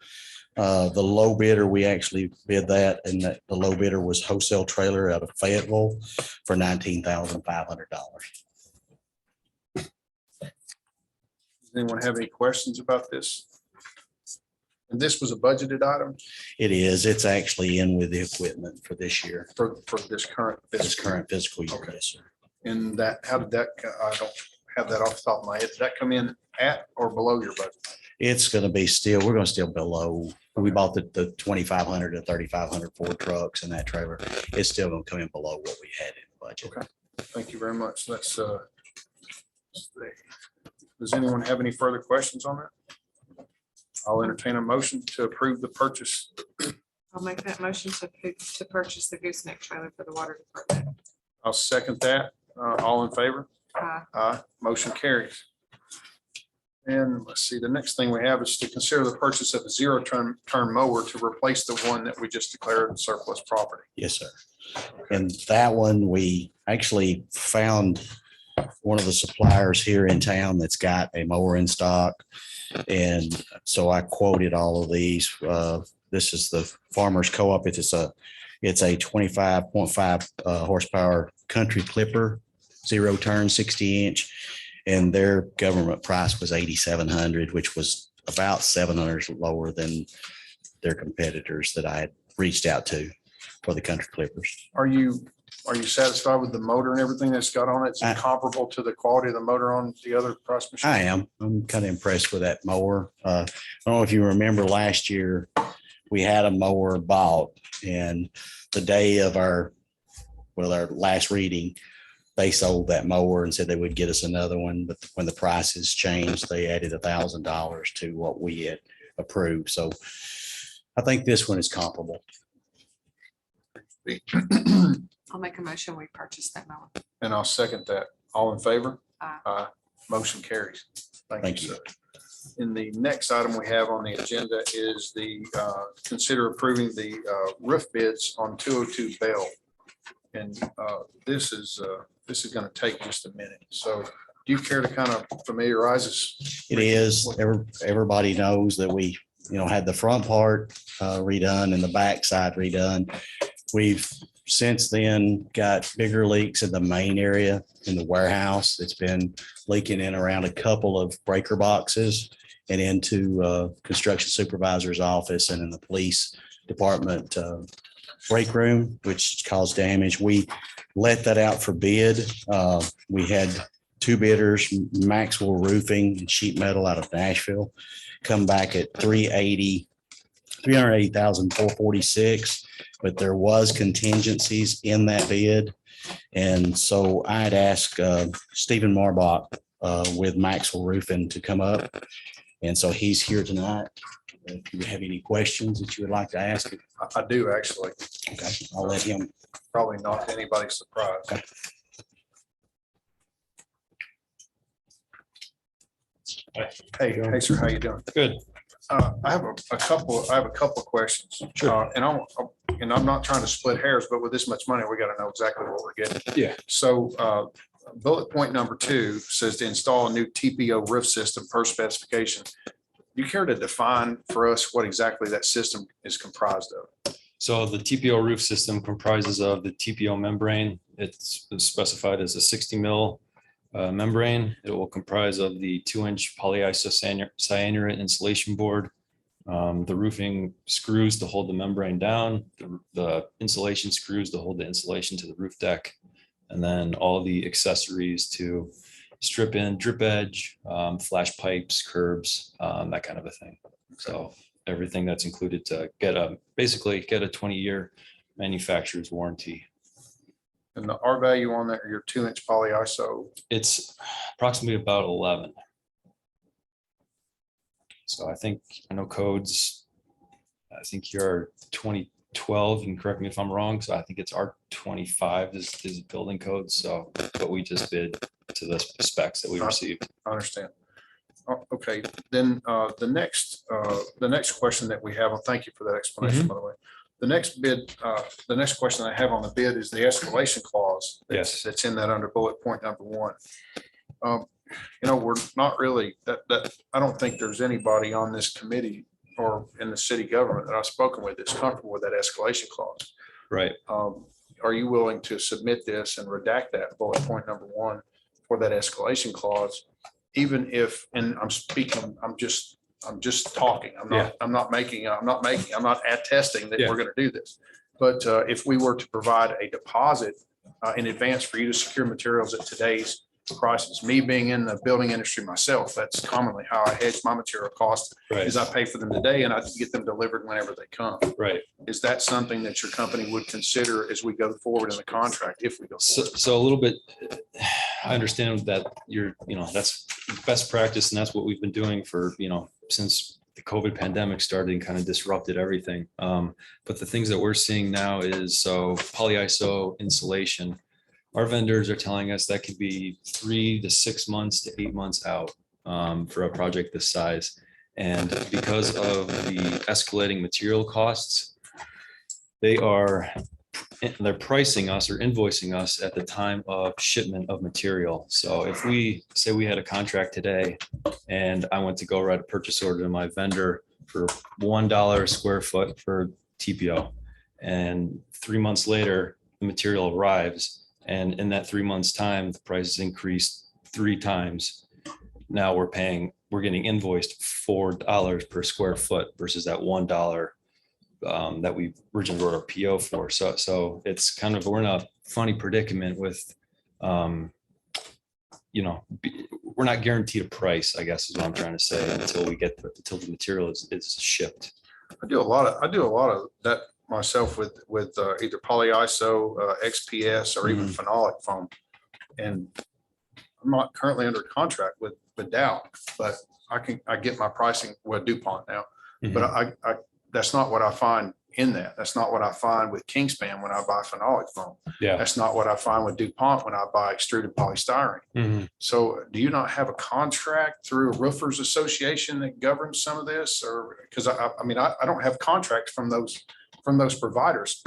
The low bidder, we actually bid that, and the low bidder was Wholesale Trailer out of Fayetteville for $19,500. Does anyone have any questions about this? And this was a budgeted item It is, it's actually in with the equipment for this year, for this current. this current fiscal year. Okay. Yes, sir. And that, how did that, I don't have that off the top of my head. Did that come in at or below your budget? It's gonna be still, we're gonna still below, we bought the 2,500 to 3,500 Ford trucks and that trailer. It's still gonna come in below what we had in the budget. Okay. Thank you very much. Let's does anyone have any further questions on that? I'll entertain a motion to approve the purchase. I'll make that motion to purchase the gooseneck trailer for the water department. I'll second that. All in favor? Aye. Motion carries. And let's see, the next thing we have is to consider the purchase of a zero-turn mower to replace the one that we just declared surplus property. Yes, sir. And that one, we actually found one of the suppliers here in town that's got a mower in stock. And so I quoted all of these. This is the Farmers Co-op. It's a 25.5 horsepower country clipper, zero turn, 60-inch. And their government price was $8,700, which was about $700 lower than their competitors that I had reached out to for the country clippers. Are you satisfied with the motor and everything that's got on it? Is it comparable to the quality of the motor on the other price machine? I am. I'm kind of impressed with that mower. I don't know if you remember last year, we had a mower bought, and the day of our last reading, they sold that mower and said they would get us another one. But when the prices changed, they added $1,000 to what we had approved. So I think this one is comparable. I'll make a motion, we purchase that mower. And I'll second that. All in favor? Aye. Motion carries. Thank you. sir. And the next item we have on the agenda is the consider approving the roof bids on 202 Bell. And this is going to take just a minute. So do you care to kind of familiarize us? It is, everybody knows that we, had the front part redone and the back side redone. We've since then got bigger leaks in the main area in the warehouse. It's been leaking in around a couple of breaker boxes and into construction supervisor's office and in the police department break room, which caused damage. We let that out for bid. We had two bidders, Maxwell Roofing and Sheet Metal out of Nashville, come back at $380,446, but there was contingencies in that bid. And so I had asked Stephen Marbach with Maxwell Roofing to come up. And so he's here tonight. If you have any questions that you would like to ask. I do actually. Okay, I'll let him. Probably not to anybody's surprise. Okay. Hey, sir, how you doing? Good. I have a couple of questions. Sure. And I'm not trying to split hairs, but with this much money, we got to know exactly what we're getting. Yeah. So bullet point number 2 says to install a new TPO roof system per specification. You care to define for us what exactly that system is comprised of? So the TPO roof system comprises of the TPO membrane. It's specified as a 60 mil membrane. It will comprise of the 2-inch polyisocyanurate insulation board, the roofing screws to hold the membrane down, the insulation screws to hold the insulation to the roof deck, and then all the accessories to strip in, drip edge, flash pipes, curbs, that kind of a thing. So everything that's included to basically get a 20-year manufacturer's warranty. And the R value on that, your 2-inch polyiso, It's approximately about 11. So I know codes, I think you're 2012, you can correct me if I'm wrong. So I think it's R25 is building code. So, but we just bid to the specs that we received. I understand. Okay, then the next question that we have, and thank you for that explanation, by the way. The next question I have on the bid is the escalation clause. Yes. That's in that under bullet point number 1. We're not really, I don't think there's anybody on this committee or in the city government that I've spoken with that's comfortable with that escalation clause. Right. Are you willing to submit this and redact that bullet point number 1 for that escalation clause? Even if, and I'm just talking, I'm not attesting that Yeah. we're going to do this. But if we were to provide a deposit in advance for you to secure materials at today's prices, me being in the building industry myself, that's commonly how I hedge my material costs, Right. is I pay for them today and I get them delivered whenever they come. Right. Is that something that your company would consider as we go forward in the contract, if we go forward? So a little bit, I understand that that's best practice and that's what we've been doing for, since the COVID pandemic started and kind of disrupted everything. But the things that we're seeing now is polyiso insulation. Our vendors are telling us that could be 3 to 6 months to 8 months out for a project this size. And because of the escalating material costs, they're pricing us or invoicing us at the time of shipment of material. So if we say we had a contract today and I went to go write a purchase order to my vendor for $1 a square foot for TPO, and 3 months later, the material arrives, and in that 3 months time, the price has increased 3 times. Now we're getting invoiced $4 per square foot versus that $1 that we originally wrote our PO for. So it's kind of, we're in a funny predicament with, we're not guaranteed a price, I guess is what I'm trying to say, until the material is shipped. I do a lot of that myself with either polyiso, XPS, or even phenolic foam. And I'm not currently under contract with Dow, but I get my pricing with DuPont now. But I that's not what I find in that. That's not what I find with Kingspan when I buy phenolic foam. Yeah. That's not what I find with DuPont when I buy extruded polystyrene. So do you not have a contract through a roofers association that governs some of this? Or because I don't have contracts from those providers,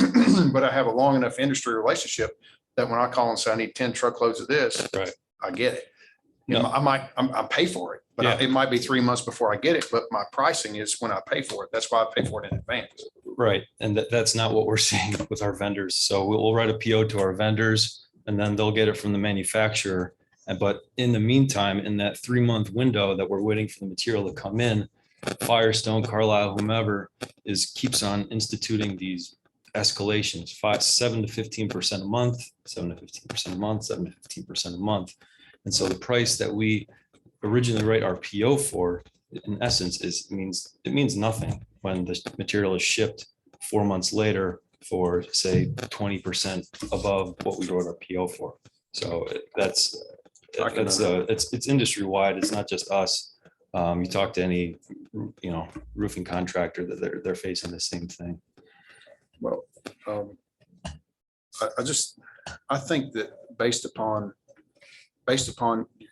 but I have a long enough industry relationship that when I call and say I need 10 truckloads of this, right, I get it. No. I pay for it, but it might be 3 months before I get it, but my pricing is when I pay for it. That's why I pay for it in advance. Right. And that's not what we're seeing with our vendors. So we'll write a PO to our vendors and then they'll get it from the manufacturer. But in the meantime, in that 3-month window that we're waiting for the material to come in, Firestone, Carlisle, whomever keeps on instituting these escalations, 7 to 15% a month, 7 to 15% a month, 7 to 15% a month. And so the price that we originally write our PO for, in essence, it means nothing when the material is shipped 4 months later for, say, 20% above what we wrote our PO for. So it's industry wide. It's not just us. You talk to any, roofing contractor that they're facing the same thing. Well, I think that based upon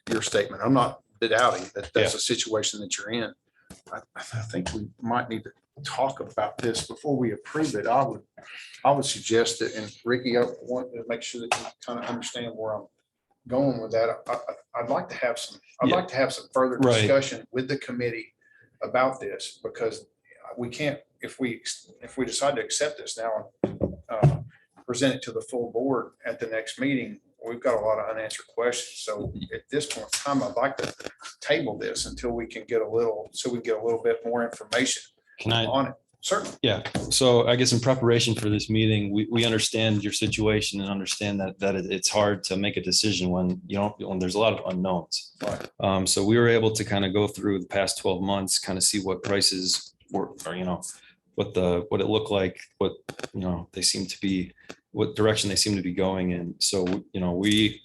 your statement, I'm not doubting that that's a situation that you're in. I think we might need to talk about this before we approve it. I would suggest that, and Ricky, I want to make sure that you kind of understand where I'm going with that. I'd like to have some further discussion with the committee about this, because we can't, if we decide to accept this now and present it to the full board at the next meeting, we've got a lot of unanswered questions. So at this point in time, I'd like to table this until we can get a little bit more information on it. Certainly. Yeah. So I guess in preparation for this meeting, we understand your situation and understand that it's hard to make a decision when there's a lot of unknowns. Right. So we were able to kind of go through the past 12 months, kind of see what prices were, or, what it looked like, what, they seem to be, what direction they seem to be going in. So, we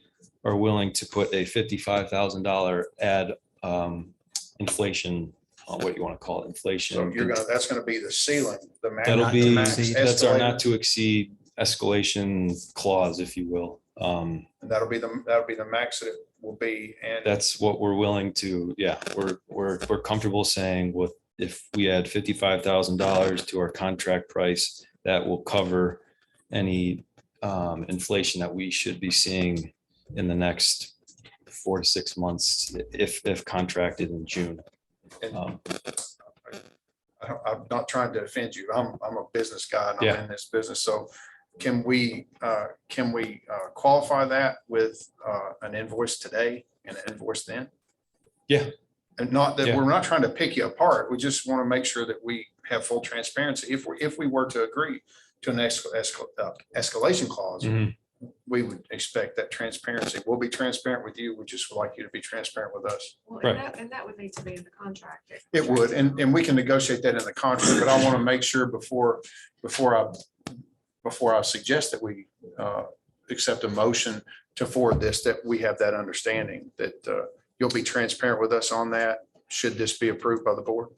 are willing to put a $55,000 add inflation, what you want to call it, inflation. So that's going to be the ceiling, that's our not to exceed escalation clause, if you will. And that'll be the max that it will be. And That's what we're willing to, yeah, we're comfortable saying with, if we add $55,000 to our contract price, that will cover any inflation that we should be seeing in the next 4 to 6 months, if contracted in June. And I'm not trying to offend you. I'm a business guy and Yeah. I'm in this business. So can we qualify that with an invoice today and an invoice then? Yeah. And not that Yeah. we're not trying to pick you apart. We just want to make sure that we have full transparency. If we were to agree to an escalation clause, Mhm. we would expect that transparency. We'll be transparent with you. We just would like you to be transparent with us. Well, Right. and that would need to be in the contract. It would, and we can negotiate that in the contract, but I want to make sure before I suggest that we accept a motion to forward this, that we have that understanding, that you'll be transparent with us on that, should this be approved by the board.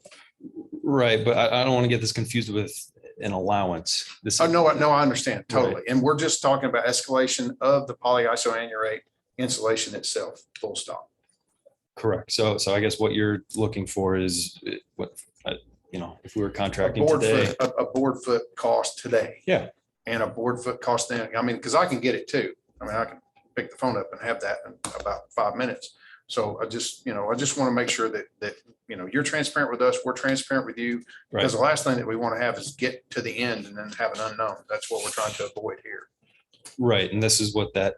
Right, but I don't want to get this confused with an allowance. This, Oh, no, I understand totally. And we're just talking about escalation of the polyisoanurate insulation itself, full stop. correct. So I guess what you're looking for is what, if we were A contracting board today. foot, a board foot cost today. Yeah. And a board foot cost then, I mean, because I can get it too. I mean, I can pick the phone up and have that in about 5 minutes. So I just want to make sure that you're transparent with us, we're transparent with you. Because the last thing that we want to have is get to the end and then have an unknown. That's what we're trying to avoid here. Right, and this is what that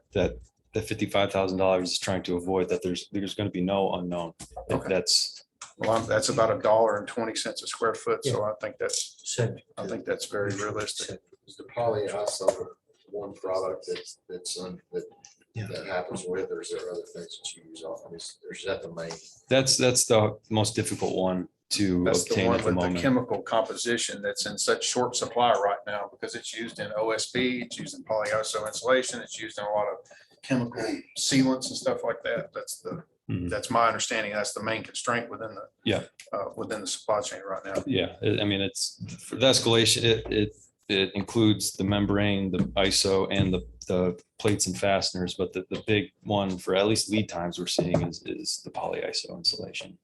$55,000 is trying to avoid, that there's going to be no unknown. Okay. That's, Well, that's about $1.20 a square foot. So I think that's very realistic. Is the polyiso one product that happens with, or is there other things that you use off? I mean, is that the main? that's the most difficult one to That's the obtain one at the with the moment. chemical composition that's in such short supply right now because it's used in OSB, it's used in polyiso insulation, it's used in a lot of chemical sealants and stuff like that. Mhm. That's my understanding. That's the main constraint within the supply chain right now. Yeah, I mean, it's for the escalation, it includes the membrane, the ISO, and the plates and fasteners, but the big one for at least lead times we're seeing is the polyiso insulation.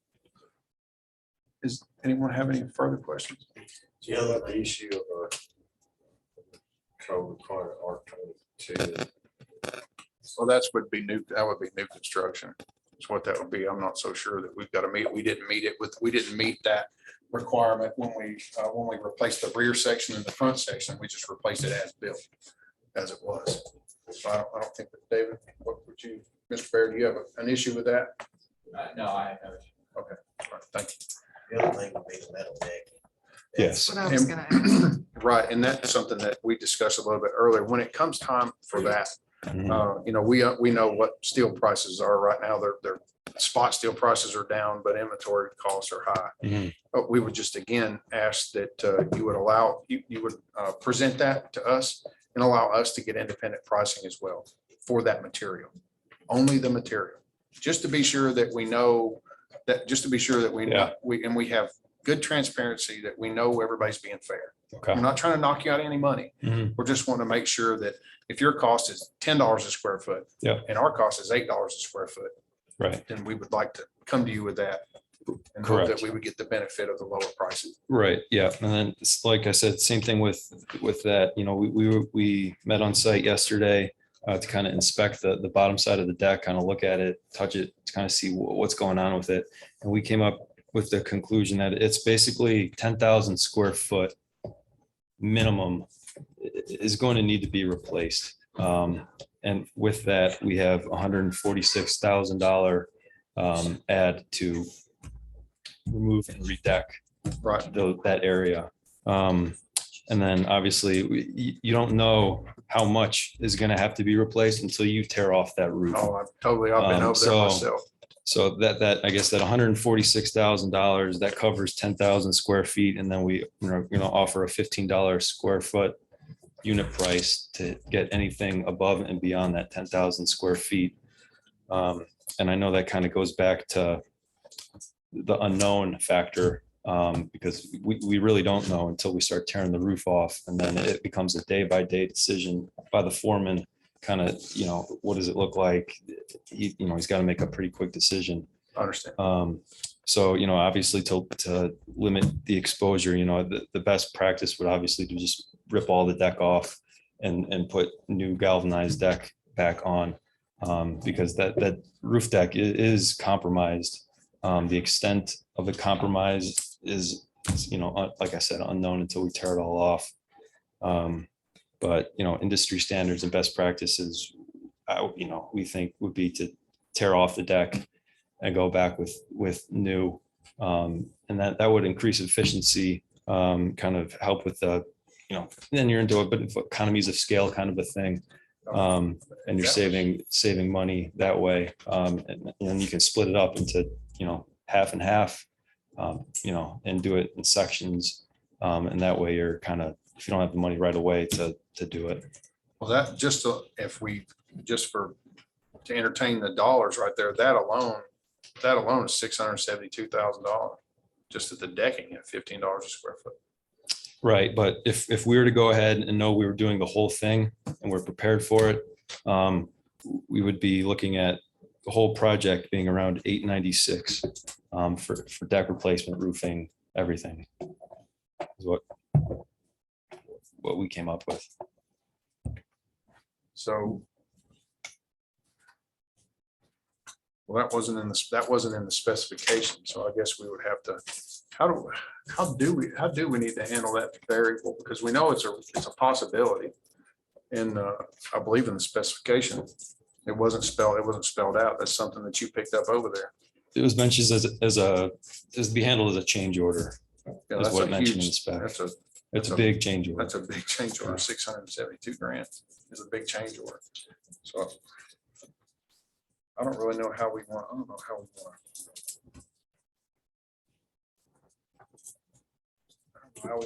Does anyone have any further questions? Do you know about the issue of our code requirement R22? So that would be new construction. That's what that would be. I'm not so sure that we've got to meet. We didn't meet that requirement when we replaced the rear section and the front section. We just replaced it as built, as it was. So I don't think that, David, what would you, Mr. Baird, do you have an issue with that? No, I have no issue. Okay, all right, thank you. The other thing would be the metal deck. Yes. What I was gonna ask. Right, and that's something that we discussed a little bit earlier. When it comes time for that, Mhm. we know what steel prices are right now. Their spot steel prices are down, but inventory costs are high. Mhm. But we would just again ask that you would present that to us and allow us to get independent pricing as well for that material. Only the material, just to be sure that we know that, we have good transparency, that we know everybody's being fair. Okay. We're not trying to knock you out any money. Mhm. We're just wanting to make sure that if your cost is $10 a square foot. Yeah. And our cost is $8 a square foot, Right. then we would like to come to you with that. And hope Correct. that we would get the benefit of the lower pricing. Right, yeah, and then it's like I said, same thing with that, we met on site yesterday to kind of inspect the bottom side of the deck, kind of look at it, touch it, to kind of see what's going on with it. And we came up with the conclusion that it's basically 10,000 square foot minimum is going to need to be replaced. And with that, we have $146,000 add to remove and redeck that area. And then obviously you don't know how much is going to have to be replaced until you tear off that roof. Oh, I've been over there myself. So that I guess that $146,000 that covers 10,000 square feet, and then we offer a $15 square foot unit price to get anything above and beyond that 10,000 square feet. And I know that kind of goes back to the unknown factor, because we really don't know until we start tearing the roof off, and then it becomes a day-by-day decision by the foreman, kind of, what does it look like? He's got to make a pretty quick decision. I understand. So, obviously to limit the exposure, the best practice would obviously to just rip all the deck off and put new galvanized deck back on. Because that roof deck is compromised. The extent of the compromise is, like I said, unknown until we tear it all off. But, industry standards and best practices, we think would be to tear off the deck and go back with new. And that would increase efficiency, kind of help with the, then you're into a bit of economies of scale kind of a thing. And you're saving money that way. And you can split it up into, half and half, and do it in sections. And that way you're kind of, if you don't have the money right away to do it. Well, that just, to entertain the dollars right there, that alone is $672,000 just at the decking at $15 a square foot. Right, but if we were to go ahead and know we were doing the whole thing and we're prepared for it, we would be looking at the whole project being around $896 for deck replacement, roofing, everything. Is what we came up with. So. Well, that wasn't in the specification, so I guess we would have to, how do we need to handle that variable? Because we know it's a possibility. And I believe in the specification, it wasn't spelled out. That's something that you picked up over there. It was mentioned as to be handled as a change order. Yeah, Is what mentioned in the spec. It's a big change order. That's a big change order. $672,000 is a big change order. So I don't really know how we want, how we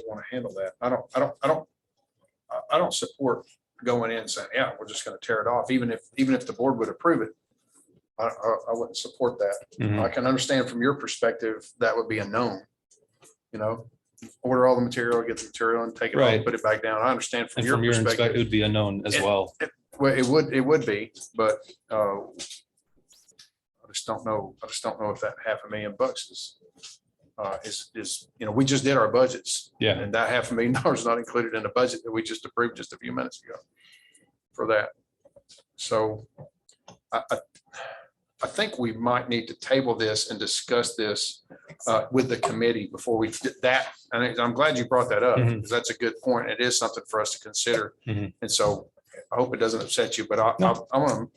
want to handle that. I don't support going in and saying, yeah, we're just going to tear it off. Even if the board would approve it, I wouldn't support that. Mhm. I can understand from your perspective, that would be a known, order all the material, get the material and take it off, Right. put it back down. I understand from And your from your perspective. inspector, it would be unknown as well. Well, it would be, but I just don't know if that $500,000 is, we just did our budgets. Yeah. And that $500,000 is not included in the budget that we just approved just a few minutes ago for that. So I think we might need to table this and discuss this with the committee before we did that. And I'm glad you brought that up, Mhm. because that's a good point. It is something for us to consider. Mhm. And so I hope it doesn't upset you, but I want to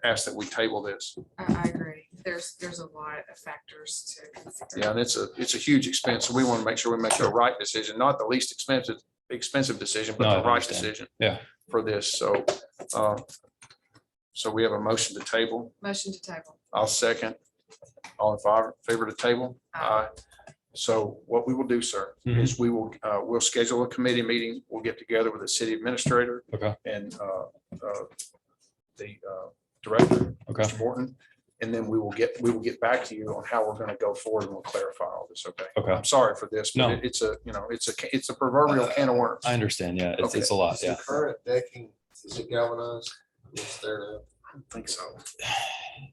ask that we table this. I agree. There's a lot of factors to consider. Yeah, and it's a huge expense. So we want to make sure we make the right decision, not the least expensive decision, but No, the I right understand. decision. Yeah. For this. So we have a motion to table. Motion to table. I'll second. All in favor to table? Aye. So what we will do, sir, Mhm. is we'll schedule a committee meeting. We'll get together with the city administrator. Okay. And the director, Okay. Mr. Morton. And then we will get back to you on how we're going to go forward, and we'll clarify all this. Okay. Okay. I'm sorry for this, No. but it's a proverbial can of worms. I understand. Yeah, it's Okay. a lot. Is the Yeah. current decking, is it galvanized? It's there now. I don't think so.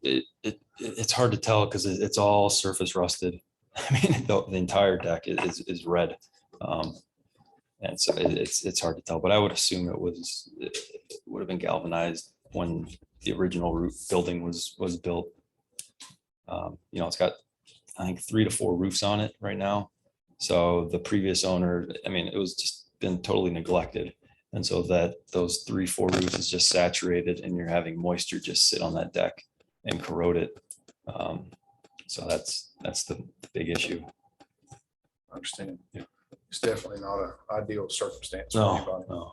It's hard to tell because it's all surface rusted. I mean, the entire deck is red. And so it's hard to tell, but I would assume it would have been galvanized when the original roof building was built. It's got, I think, 3 to 4 roofs on it right now. So the previous owner, I mean, it was just been totally neglected. And so those 3-4 roofs is just saturated, and you're having moisture just sit on that deck and corrode it. So that's the big issue. I understand. Yeah. It's definitely not an ideal circumstance for No, anybody. no.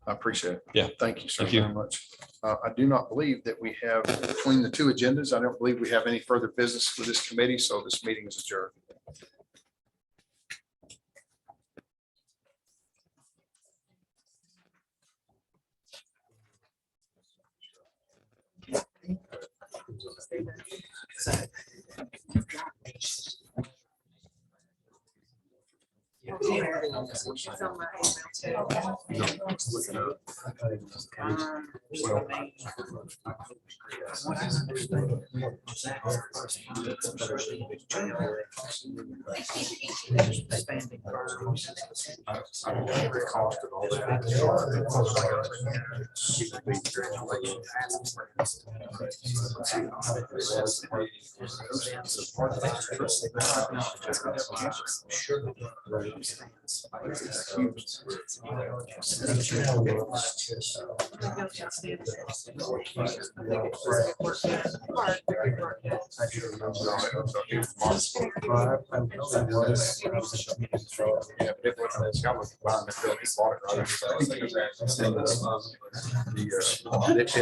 I appreciate it. Yeah. Thank you, sir, Thank you. very much. I do not believe that we have, between the two agendas, I don't believe we have any further business for this committee, so this meeting is adjourned. It's on my email too. It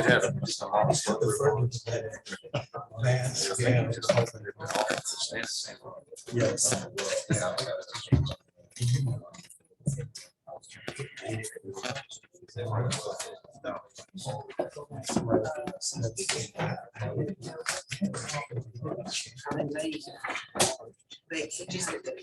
had just a lot They suggested that.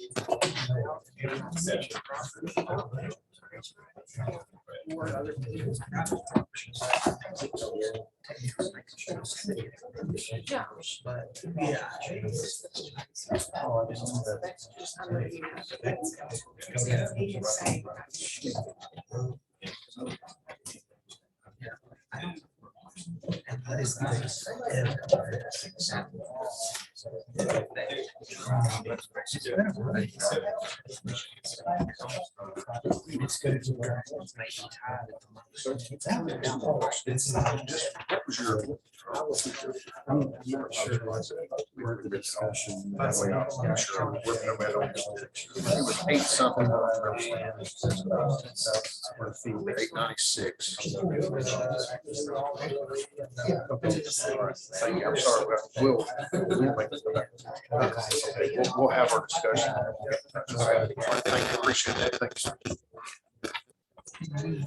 I'm not sure where the discussion. That way I'm sure we're 8-something. 896. Thank you. I'm sorry, but we'll have our discussion. Thank you, appreciate that. Thanks.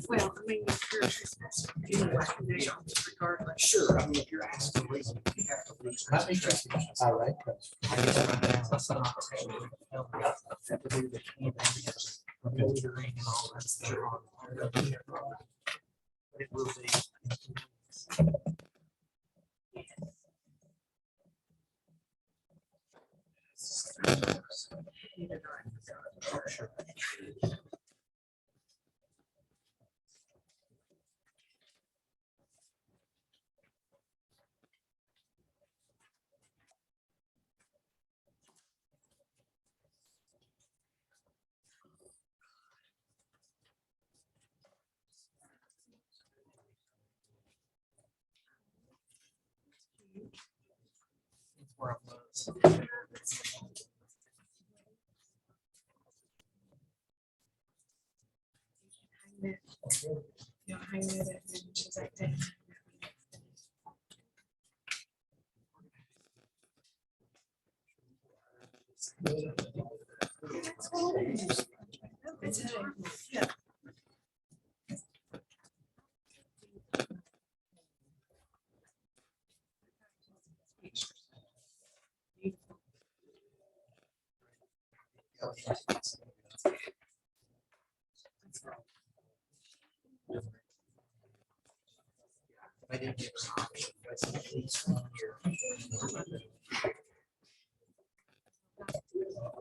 Well, I mean, if you're anyway, regardless. Sure, I mean, if you're asking a reason, you have to lose. I like It will be. Where I was. Hang it, and she's like that. Yeah. I didn't give her an option. At least 1 year.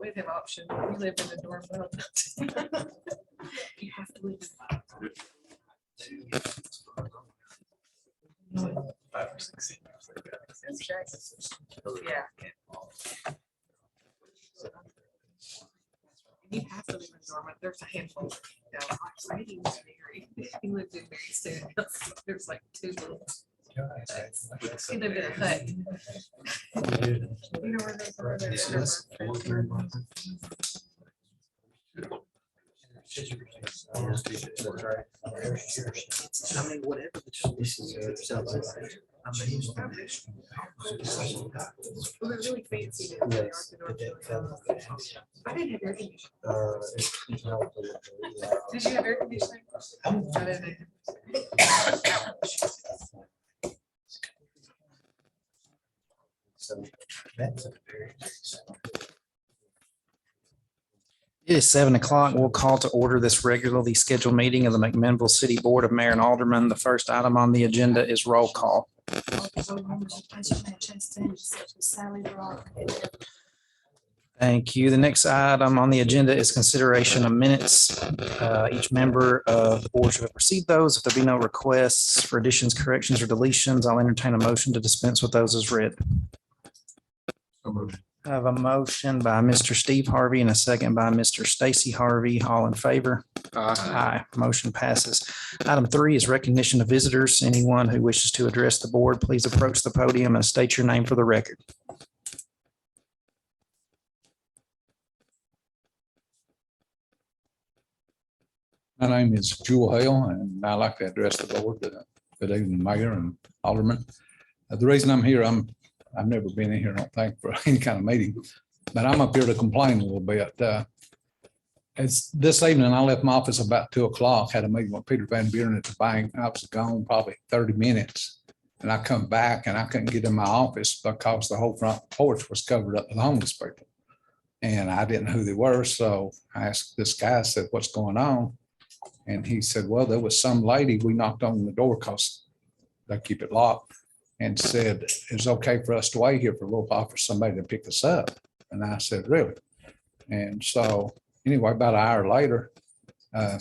We have option. We live in a dorm. You have to live in. 5 or 6 years. Yeah. You have to live in dorm. There's a handful. He lived in very soon. There's like 2 little. He lived in a hut. You know where those are? I mean, whatever the choices are. I mean, well, they're really fancy. I didn't have air conditioning. Did you have air conditioning? I didn't. So that's a very. It is 7 o'clock. We'll call to order this regularly scheduled meeting of the McMinnville City Board of Mayor and Aldermen. The first item on the agenda is roll call. Thank you. The next item on the agenda is consideration of minutes. Each member of the board should have received those. If there be no requests for additions, corrections, or deletions, I'll entertain a motion to dispense with those as read. I have a motion by Mr. Steve Harvey and a second by Mr. Stacy Harvey. All in favor? Aye. Motion passes. Item 3 is recognition of visitors. Anyone who wishes to address the board, please approach the podium and state your name for the record. My name is Jewel Hale, and I'd like to address the board, good evening, Mayor and Alderman. The reason I'm here, I've never been in here, I don't think, for any kind of meeting, but I'm up here to complain a little bit. It's this evening, I left my office about 2 o'clock, had a meeting with Peter Van Buren at the bank. I was gone probably 30 minutes. And I come back and I couldn't get in my office because the whole front porch was covered up with homeless people. And I didn't know who they were. So I asked this guy, I said, what's going on? And he said, well, there was some lady, we knocked on the door because they keep it locked, and said, it's okay for us to wait here for a little while for somebody to pick us up. And I said, really? And so anyway, about an hour later, I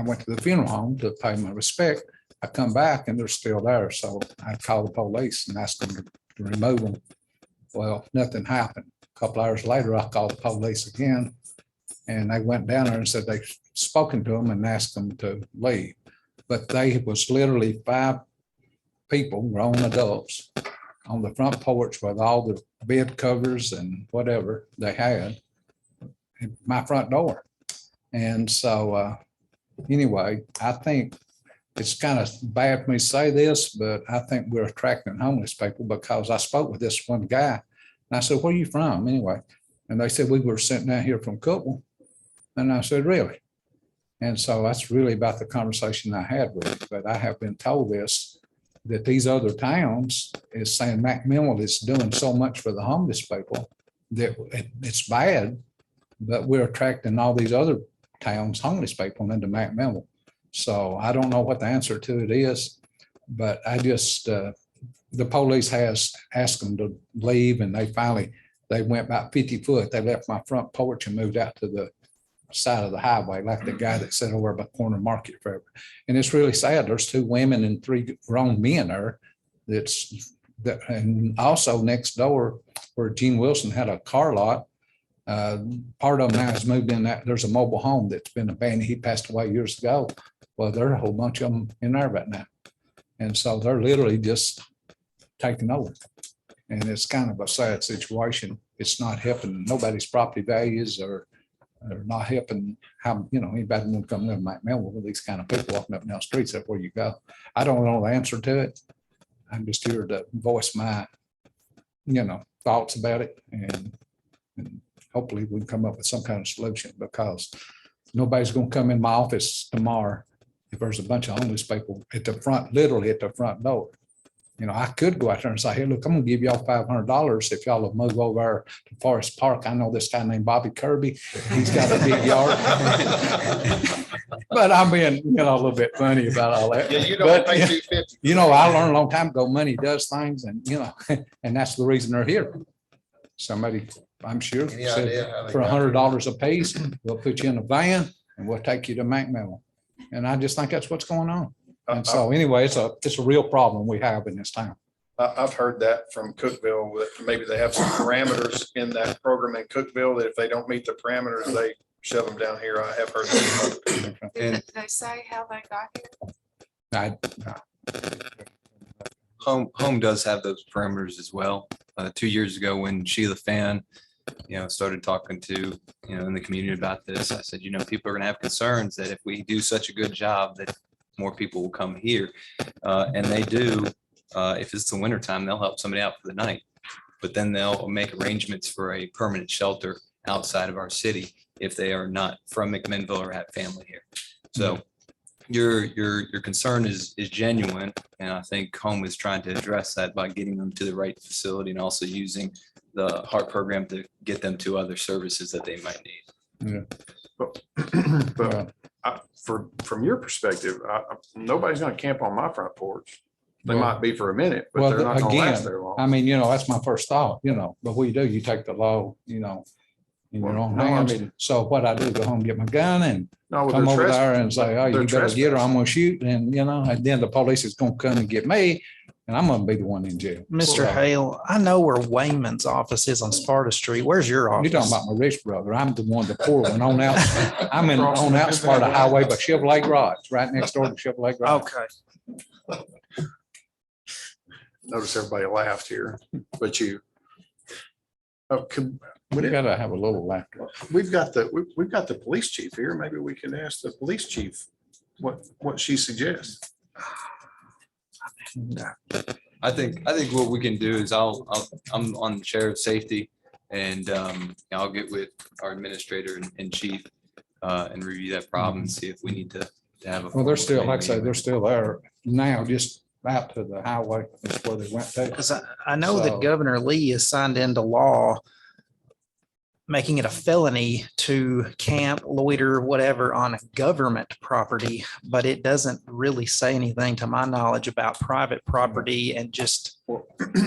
went to the funeral home to pay my respect. I come back and they're still there. So I called the police and asked them to remove them. Well, nothing happened. A couple hours later, I called the police again, and they went down there and said they'd spoken to them and asked them to leave. But they was literally 5 people, grown adults, on the front porch with all the bed covers and whatever they had at my front door. And so anyway, I think it's kind of bad for me to say this, but I think we're attracting homeless people, because I spoke with this one guy and I said, where are you from anyway? And they said, we were sent down here from Cookville. And I said, really? And so that's really about the conversation I had with him. But I have been told this, that these other towns is saying McMinnville is doing so much for the homeless people that it's bad, but we're attracting all these other towns, homeless people, into McMinnville. So I don't know what the answer to it is, but I just, the police has asked them to leave, and they went about 50 foot. They left my front porch and moved out to the side of the highway, like the guy that sat over by Corner Market forever. And it's really sad. There's 2 women and 3 grown men there. And also next door where Gene Wilson had a car lot, part of them now has moved in. That there's a mobile home that's been abandoned. He passed away years ago. Well, there are a whole bunch of them in there right now. And so they're literally just taking over. And it's kind of a sad situation. It's not helping nobody's property values, or not helping how, anybody want to come live in McMinnville with these kind of people walking up and down streets everywhere you go. I don't know the answer to it. I'm just here to voice my, thoughts about it, and hopefully we can come up with some kind of solution, because nobody's going to come in my office tomorrow if there's a bunch of homeless people at the front, literally at the front door. I could go out there and say, hey, look, I'm gonna give y'all $500 if y'all will move over to Forest Park. I know this guy named Bobby Kirby. He's got a big yard. But I'm being, a little bit funny about all that. Yeah, you don't But, pay $250. I learned a long time ago, money does things, and, and that's the reason they're here. Somebody, I'm sure, Any said idea how they for got $100 a piece, we'll put you in a van and we'll take you to McMinnville. And I just think that's what's going on. And so anyway, it's a real problem we have in this town. I've heard that from Cookville, that maybe they have some parameters in that program in Cookville, that if they don't meet the parameters, they shove them down here. I have heard that. Did they say how they got here? Home does have those parameters as well. 2 years ago, when Sheila Fan, started talking to, in the community about this, I said, people are going to have concerns that if we do such a good job, that more people will come here. And they do. If it's the winter time, they'll help somebody out for the night, but then they'll make arrangements for a permanent shelter outside of our city if they are not from McMinnville or have family here. So your concern is genuine, and I think Home is trying to address that by getting them to the right facility and also using the HEART program to get them to other services that they might need. But from your perspective, nobody's gonna camp on my front porch. They Well- might be for a minute, but Well, they're not gonna last again, there long. I mean, that's my first thought, but what you do, you take the law, in your own No, I hands. mean- So what I do, go home, get my gun and No, well, come they're over there trespassing. and say, oh, you They're better get her, I'm trespassing. gonna shoot, and then the police is gonna come and get me, and I'm gonna be the one in jail. Mr. Hale, I know where Wayman's office is on Sparta Street. Where's your office? You're talking about my rich brother. I'm the one, the poor one on out. On out Sparta Highway, but Chevrolet Garage, right next door to Chevrolet Garage. Okay. Notice everybody laughed here, but you. We gotta have a little laughter. We've got the police chief here. Maybe we can ask the police chief what she suggests. I think what we can do is I'm on the sheriff's safety and I'll get with our administrator and chief and review that problem and see if we need to have a. Well, they're still, like I say, formal they're still there now, just out to the highway. That's where they went to. Because I know that So- Governor Lee has signed into law making it a felony to camp, loiter, whatever on a government property, but it doesn't really say anything to my knowledge about private property and just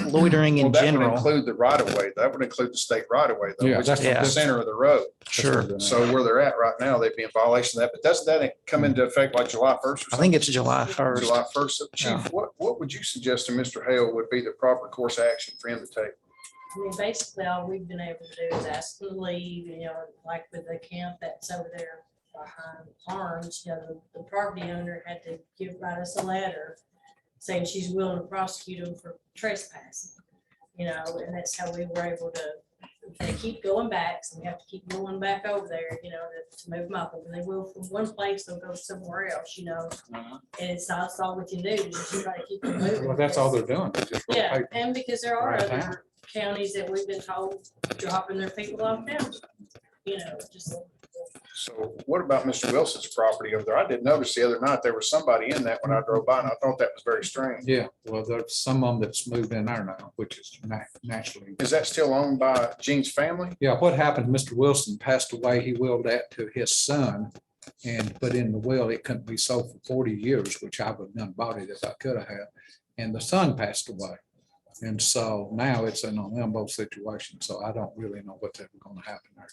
loitering in Well, that would general. include the right of way. That would include the state right of way, though, Yeah, which is that's- the center of the road. Sure. So where they're at right now, they'd be in violation of that. But doesn't that come into effect like July 1st or I something? think it's July 1st. July 1st. So, Chief, Yeah. what would you suggest to Mr. Hale would be the proper course of action for him to take? I mean, basically, all we've been able to do is ask them to leave, like with the camp that's over there behind Arms, the property owner had to write us a letter saying she's willing to prosecute them for trespassing, and that's how we were able to, they keep going back, so we have to keep going back over there, to move them up. And they will from one place, they'll go somewhere else, and it's not all we can do, you just gotta keep them moving. Well, that's all they're doing. They're just Yeah, rotating. and because there are Right other now. counties that we've been told dropping their people off now, just. So what about Mr. Wilson's property over there? I did notice the other night, there was somebody in that when I drove by, and I thought that was very strange. Yeah, well, there's some of them that's moved in there now, which is naturally. Is that still owned by Gene's family? Yeah, what happened, Mr. Wilson passed away, he willed that to his son and put in the will, it couldn't be sold for 40 years, which I would have done bought it if I could have had. And the son passed away. And so now it's an limbo situation, so I don't really know what's ever gonna happen there.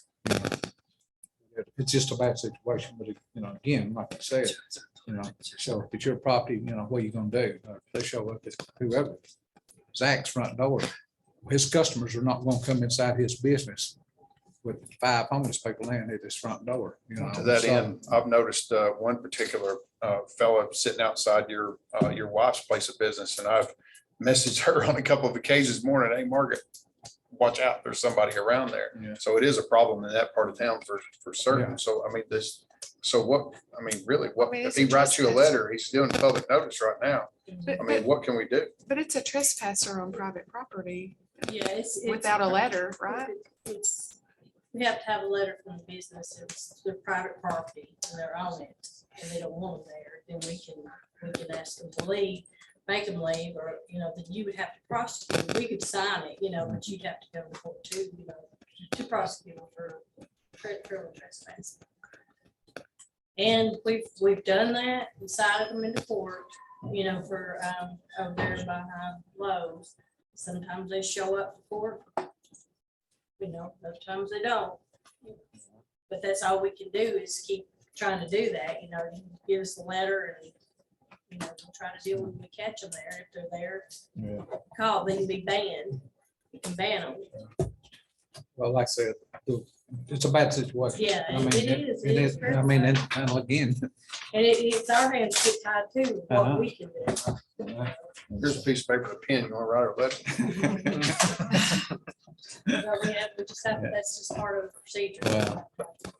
It's just a bad situation, but again, like I said, so if it's your property, what are you gonna do? If they show up at whoever, Zach's front door, his customers are not gonna come inside his business with 5 homeless people in at his front door. To that So- end, I've noticed one particular fellow sitting outside your wife's place of business, and I've messaged her on a couple of occasions morning, hey, Margaret, watch out, there's somebody around there. Yeah. So it is a problem in that part of town for certain. Yeah. So, I mean, really, I mean, if it's he a writes you a trespass. letter, he's doing public notice right now. I mean, what can we do? But it's a trespasser on private property Yeah, it's. without a letter, right? We have to have a letter from the business, it's their private property and they're on it, and they don't want them there, then we can ask them to leave, make them leave, or, then you would have to prosecute, we could sign it, but you'd have to go to court too, to prosecute them for criminal trespass. And we've done that, and cited them into court, for, over there behind Lowe's. Sometimes they show up for court. Other times they don't. But that's all we can do is keep trying to do that, you give us the letter and, we'll try to deal when we catch them there. If they're there, Yeah. call, they can be banned. You can ban them. Well, like I said, it's a bad situation. Yeah, I mean, it is. It is very I mean, bad. and again, And it's our hands get tied too, what we can do. Here's a piece of paper, and a pen, you want to write a letter? But we just have, that's just part of the procedure. Well,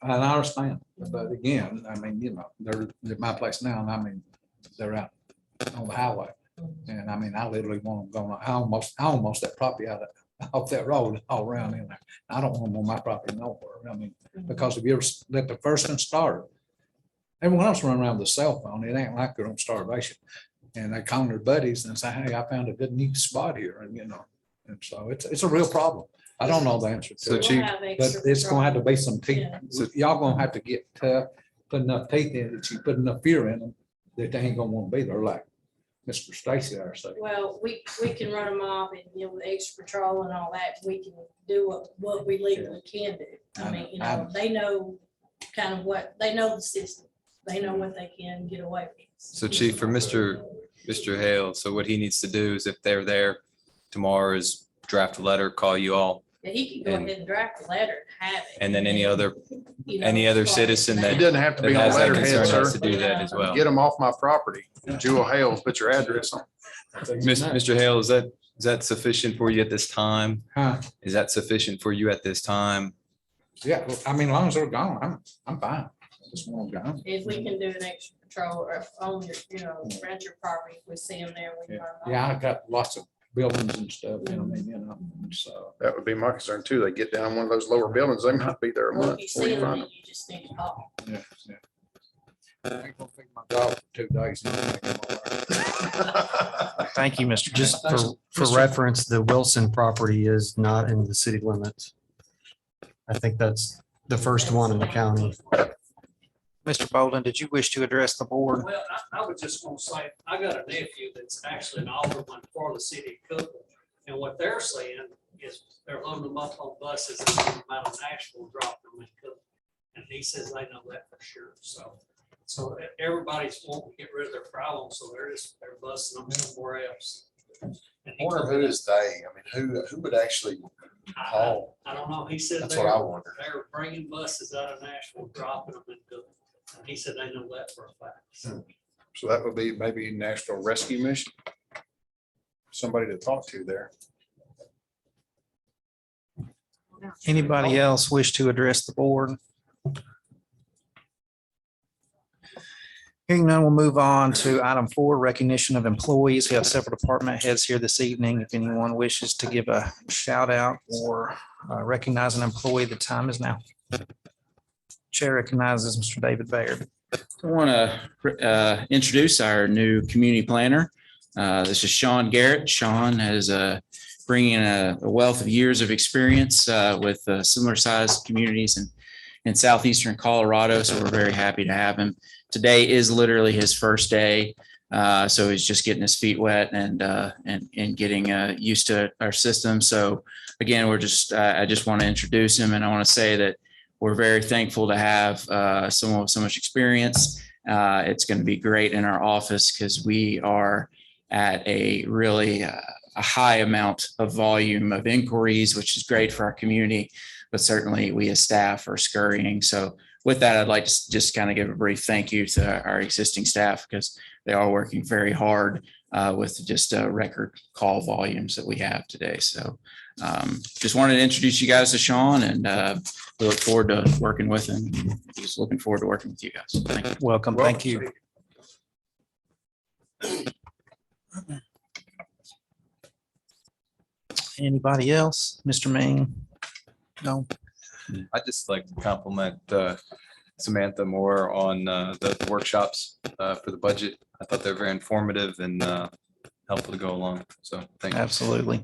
and I understand, but again, I mean, they're at my place now, and I mean, they're out on the highway. And I mean, I literally want them going, I almost that property out off that road all around in there. I don't want them on my property nowhere. I mean, because if you ever let the first one start, everyone else run around with a cell phone. It ain't like they're on starvation. And they call their buddies and say, hey, I found a good neat spot here. And, And so it's a real problem. I don't know the answer So to it, Chief, but it's gonna have to be some teeth. Yeah. Y'all gonna have to get tough, put enough teeth in it, that you put enough fear in them, that they ain't gonna wanna be there like Mr. Stacy there said. Well, we can run them off and, you know, with extra patrol and all that, we can do what we legally can do. I mean, you know, they know kind of they know the system. They know what they can get away with. so Chief, for Mr. Hale, so what he needs to do is if they're there tomorrow is draft a letter, call you all. Yeah, he can go ahead and draft a letter and have it. And then any other you know, other citizen It that doesn't have to that be on has that letterhead, concern has sir. to do that as well. Get them off my property. Jewel Hales, put your address on. Mr. Hale, is that sufficient for you at this time? Huh? Is that sufficient for you at this time? Yeah, well, I mean, as long as they're gone, I'm fine. Just want them gone. If we can do an extra patrol or on your, you know, rent your property, if we see them there, we can. run them Yeah, off. I got lots of buildings and stuff, you know, what I mean, you know, so. That would be my concern too. They get down one of those lower buildings, they might be there a Well, month if you before see you them, find then them. you just need to call. Yeah, yeah. I ain't gonna feed my dog for 2 days. and I'll make him all right. Thank you, Mr. Just Just for reference, the Wilson property is not in the city limits. I think that's the first one in the county. Mr. Bolden, did you wish to address the board? Well, I was just gonna say, I got a nephew that's actually an alderman for the city of Cookville. And what they're saying is they're loading them up on buses and taking them out of Nashville, dropping them in Cookville. And he says they know that for sure. So everybody's wanting to get rid of their problems, so they're busing them somewhere else. And I he wonder told who me is they? I mean, who would actually haul? I don't know. He said That's what I wonder. they're bringing buses out of Nashville, dropping them in Cookville. And he said they know that for a fact. So that would be maybe National Rescue Mission. Somebody to talk to there. Anybody else wish to address the board? Hearing none, we'll move on to item 4, recognition of employees. We have several department heads here this evening. If anyone wishes to give a shout out or recognize an employee, the time is now. Chair recognizes Mr. David Baird. I want to introduce our new community planner. This is Sean Garrett. Sean has bringing a wealth of years of experience with similar sized communities in southeastern Colorado. So we're very happy to have him. Today is literally his first day. So he's just getting his feet wet and getting used to our system. So again, I just want to introduce him, and I want to say that we're very thankful to have someone with so much experience. It's going to be great in our office because we are at a really a high amount of volume of inquiries, which is great for our community, but certainly we as staff are scurrying. So with that, I'd like to just kind of give a brief thank you to our existing staff because they are working very hard with just record call volumes that we have today. So just wanted to introduce you guys to Sean, and we look forward to working with him. Just looking forward to working with you guys. Thank you. Welcome. Thank you. Anybody else? Mr. Ming? No. I'd just like to compliment Samantha more on the workshops for the budget. I thought they're very informative and helpful to go along. So thank you. Absolutely.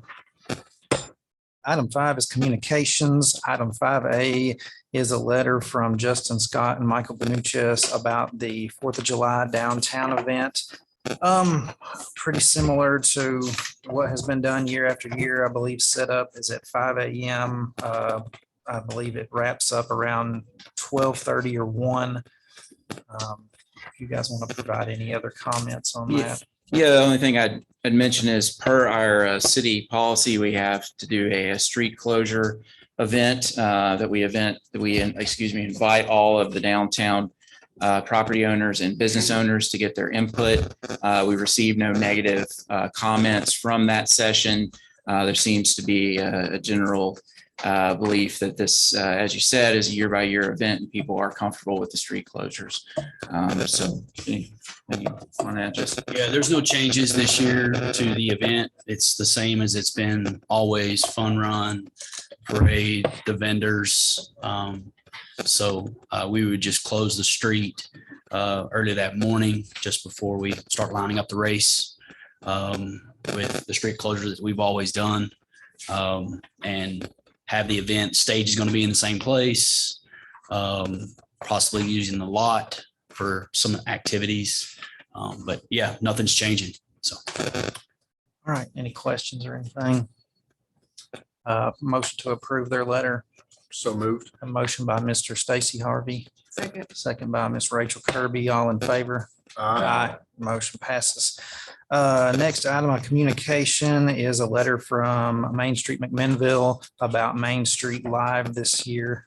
Item 5 is communications. Item 5A is a letter from Justin Scott and Michael Benuchis about the 4th of July downtown event. Pretty similar to what has been done year after year. I believe setup is at 5 a.m. I believe it wraps up around 12:30 or 1. If you guys want to provide any other comments on that. Yeah, the only thing I'd mention is per our city policy, we have to do a street closure event that we invite all of the downtown property owners and business owners to get their input. We received no negative comments from that session. There seems to be a general belief that this, as you said, is a year by year event and people are comfortable with the street closures. So on that, just. Yeah, there's no changes this year to the event. It's the same as it's been always. Fun run, parade, the vendors. So we would just close the street early that morning, just before we start lining up the race with the street closure that we've always done. and have the event. Stage is going to be in the same place, possibly using the lot for some activities. But yeah, nothing's changing. So. All right, any questions or anything? Motion to approve their letter. So moved. A motion by Mr. Stacy Harvey, Second. second by Ms. Rachel Kirby, all in favor. Motion passes. Next item of communication is a letter from Main Street McMinnville about Main Street Live this year.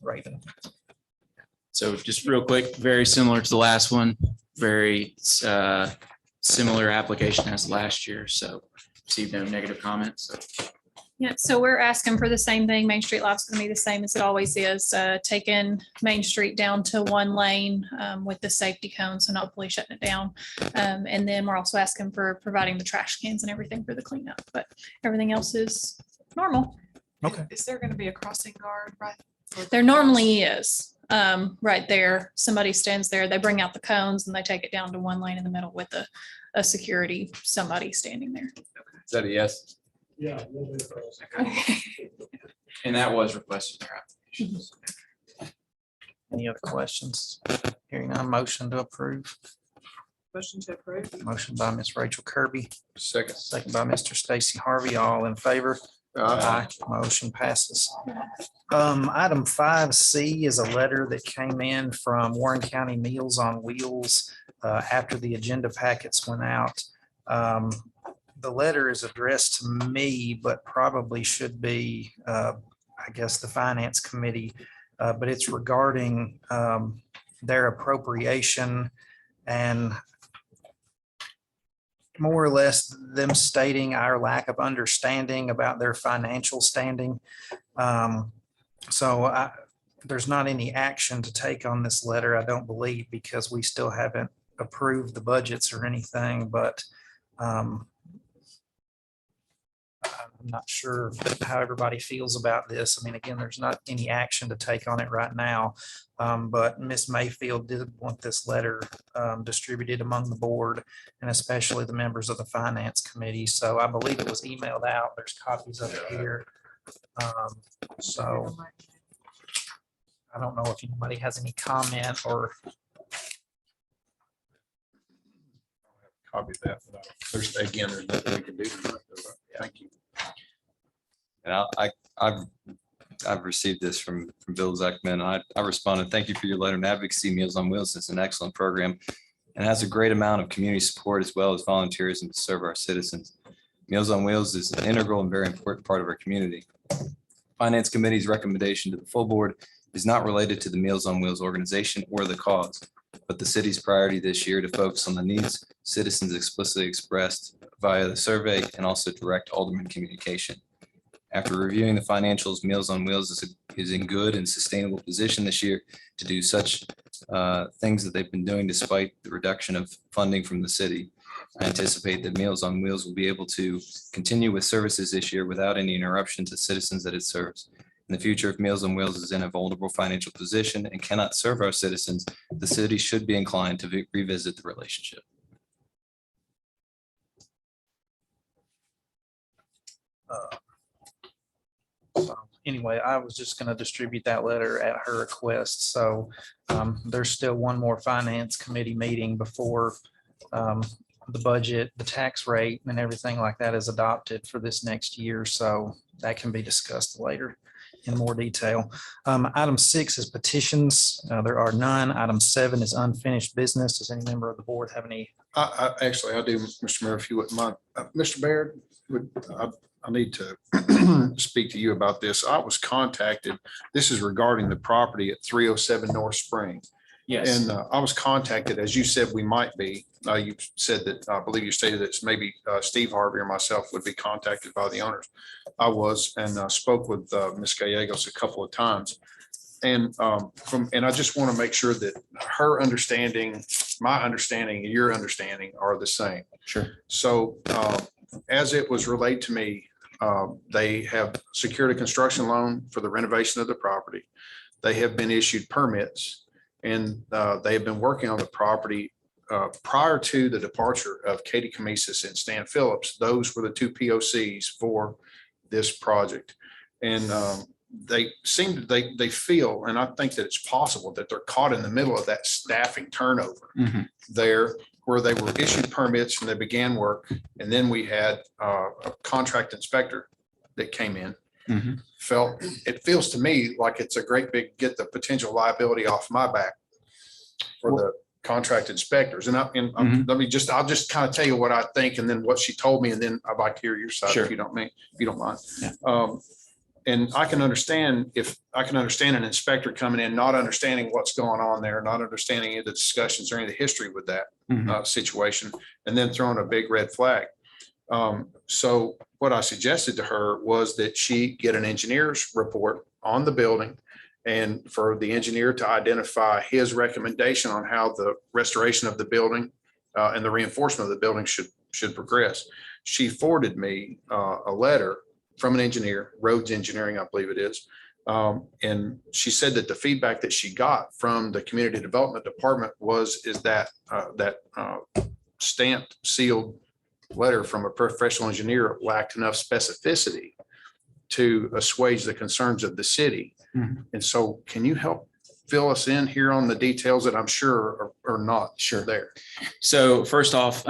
Raven. So just real quick, very similar to the last one, very similar application as last year. So received no negative comments. So Yeah, so we're asking for the same thing. Main Street Live's gonna be the same as it always is, taking Main Street down to one lane with the safety cones, so not fully shutting it down. And then we're also asking for providing the trash cans and everything for the cleanup, but everything else is normal. Okay. Is there going to be a crossing guard, right? There normally is, right there. Somebody stands there, they bring out the cones and they take it down to one lane in the middle with a security, somebody standing there. Is that a yes? Yeah. and that was requested in their application. Any other questions? Hearing none, motion to approve. Motion to approve. Motion by Ms. Rachel Kirby, Second. second by Mr. Stacy Harvey, all in favor. Aye. Motion passes. Item 5C is a letter that came in from Warren County Meals on Wheels after the agenda packets went out. The letter is addressed to me, but probably should be, I guess, the Finance Committee. But it's regarding their appropriation and more or less them stating our lack of understanding about their financial standing. So there's not any action to take on this letter, I don't believe, because we still haven't approved the budgets or anything, but I'm not sure how everybody feels about this. I mean, again, there's not any action to take on it right now. But Ms. Mayfield did want this letter distributed among the board and especially the members of the Finance Committee. So I believe it was emailed out. There's copies of it here. So I don't know if anybody has any comment or. Copy that. There's, again, there's nothing we can do tonight. Thank you. And I've received this from Bill Zeckman. I responded, thank you for your letter and advocacy. Meals on Wheels is an excellent program and has a great amount of community support as well as volunteerism to serve our citizens. Meals on Wheels is an integral and very important part of our community. Finance Committee's recommendation to the full board is not related to the Meals on Wheels organization or the cause, but the city's priority this year to focus on the needs citizens explicitly expressed via the survey and also direct alderman communication. After reviewing the financials, Meals on Wheels is in good and sustainable position this year to do such things that they've been doing despite the reduction of funding from the city. I anticipate that Meals on Wheels will be able to continue with services this year without any interruption to citizens that it serves. In the future, if Meals on Wheels is in a vulnerable financial position and cannot serve our citizens, the city should be inclined to revisit the relationship. So anyway, I was just going to distribute that letter at her request. So there's still one more Finance Committee meeting before the budget, the tax rate and everything like that is adopted for this next year. So that can be discussed later in more detail. Item 6 is petitions. There are none. Item 7 is unfinished business. Does any member of the board have any? Actually, I do, Mr. Mayor, if you wouldn't mind. Mr. Baird, I need to speak to you about this. I was contacted. This is regarding the property at 307 North Spring. Yes. And I was contacted, as you said, we might be. You said that, I believe you stated that it's maybe Steve Harvey or myself would be contacted by the owners. I was and spoke with Ms. Gallegos a couple of times. And and I just want to make sure that her understanding, my understanding, and your understanding are the same. Sure. So as it was relayed to me, they have secured a construction loan for the renovation of the property. They have been issued permits and they have been working on the property prior to the departure of Katie Camises and Stan Phillips. Those were the two POCs for this project. And they seem, they feel, and I think that it's possible that they're caught in the middle of that staffing turnover there, where they were issued permits and they began work. And then we had a contract inspector that came in. It feels to me like it's a great big, get the potential liability off my back for the contract inspectors. And I'll just kind of tell you what I think and then what she told me. And then I'd like to hear your side if you don't mind. Yeah. And I can understand an inspector coming in, not understanding what's going on there, not understanding any of the discussions or any of the history with that situation, and then throwing a big red flag. So what I suggested to her was that she get an engineer's report on the building and for the engineer to identify his recommendation on how the restoration of the building and the reinforcement of the building should progress. She forwarded me a letter from an engineer, Roads Engineering, I believe it is. And she said that the feedback that she got from the Community Development Department is that stamped, sealed letter from a professional engineer lacked enough specificity to assuage the concerns of the city. And so can you help fill us in here on the details that I'm sure are not there? So first off,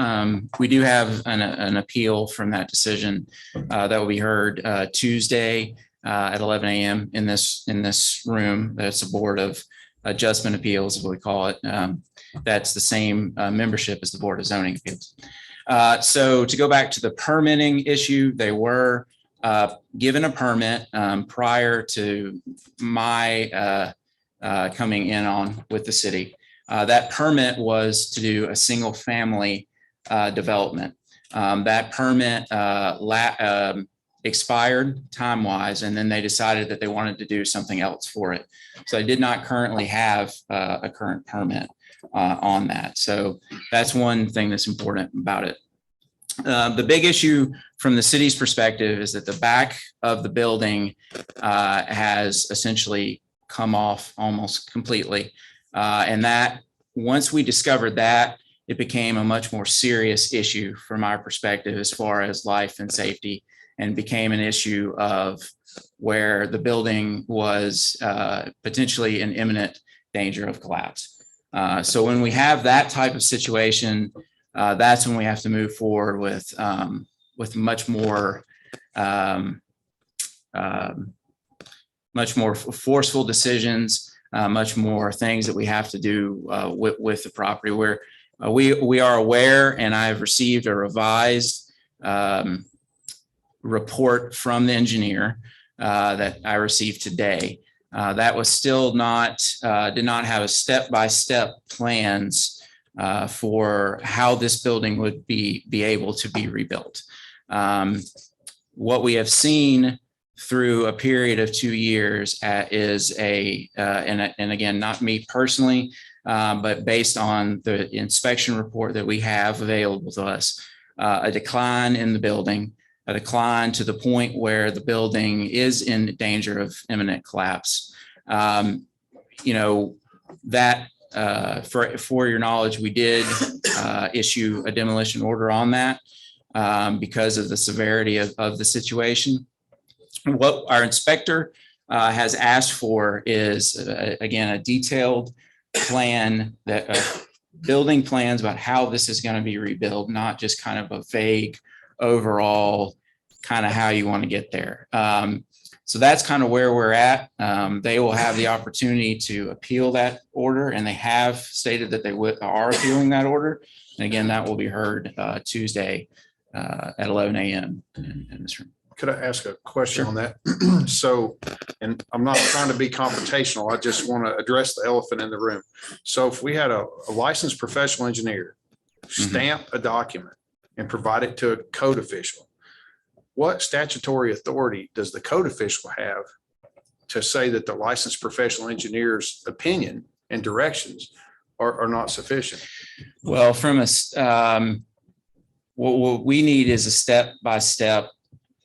we do have an appeal from that decision that will be heard Tuesday at 11 a.m. in this room. That's a Board of Adjustment Appeals, as we call it. That's the same membership as the Board of Zoning Appeals. So to go back to the permitting issue, they were given a permit prior to my coming in on with the city. That permit was to do a single family development. That permit expired time-wise, and then they decided that they wanted to do something else for it. So I did not currently have a current permit on that. So that's one thing that's important about it. The big issue from the city's perspective is that the back of the building has essentially come off almost completely. And that once we discovered that, it became a much more serious issue from our perspective as far as life and safety, and became an issue of where the building was potentially in imminent danger of collapse. So when we have that type of situation, that's when we have to move forward with much more forceful decisions, much more things that we have to do with the property. Where we are aware, and I've received a revised report from the engineer that I received today. That was still did not have a step-by-step plans for how this building would be able to be rebuilt. What we have seen through a period of 2 years is and again, not me personally, but based on the inspection report that we have available to us, a decline in the building, a decline to the point where the building is in danger of imminent collapse. For your knowledge, we did issue a demolition order on that because of the severity of the situation. What our inspector has asked for is, again, a detailed plan, building plans about how this is going to be rebuilt, not just kind of a vague overall kind of how you want to get there. So that's kind of where we're at. They will have the opportunity to appeal that order, and they have stated that they are appealing that order. And again, that will be heard Tuesday at 11 a.m. in this room. Could I ask a question on that? So, and I'm not trying to be confrontational. I just want to address the elephant in the room. So if we had a licensed professional engineer stamp a document and provide it to a code official, what statutory authority does the code official have to say that the licensed professional engineer's opinion and directions are not sufficient? Well, what we need is a step-by-step.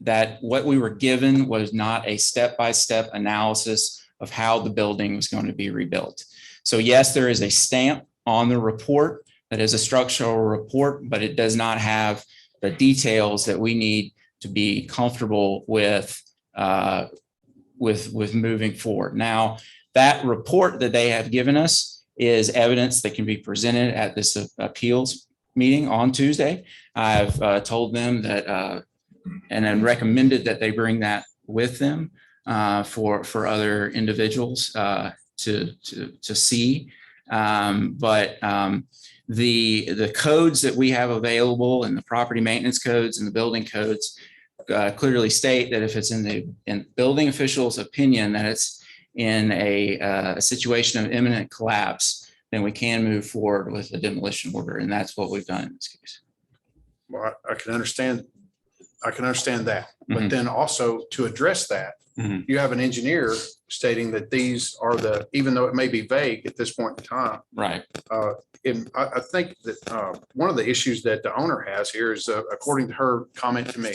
That what we were given was not a step-by-step analysis of how the building was going to be rebuilt. So yes, there is a stamp on the report that is a structural report, but it does not have the details that we need to be comfortable with moving forward. Now, that report that they have given us is evidence that can be presented at this appeals meeting on Tuesday. I've told them that and then recommended that they bring that with them for other individuals to see. The codes that we have available and the property maintenance codes and the building codes clearly state that if it's in the building official's opinion that it's in a situation of imminent collapse, then we can move forward with a demolition order. And that's what we've done in this case. Well, I can understand that, but Mhm. then also to address that, Mhm. you have an engineer stating that these are even though it may be vague at this point in time. Right. I think that one of the issues that the owner has here is, according to her comment to me,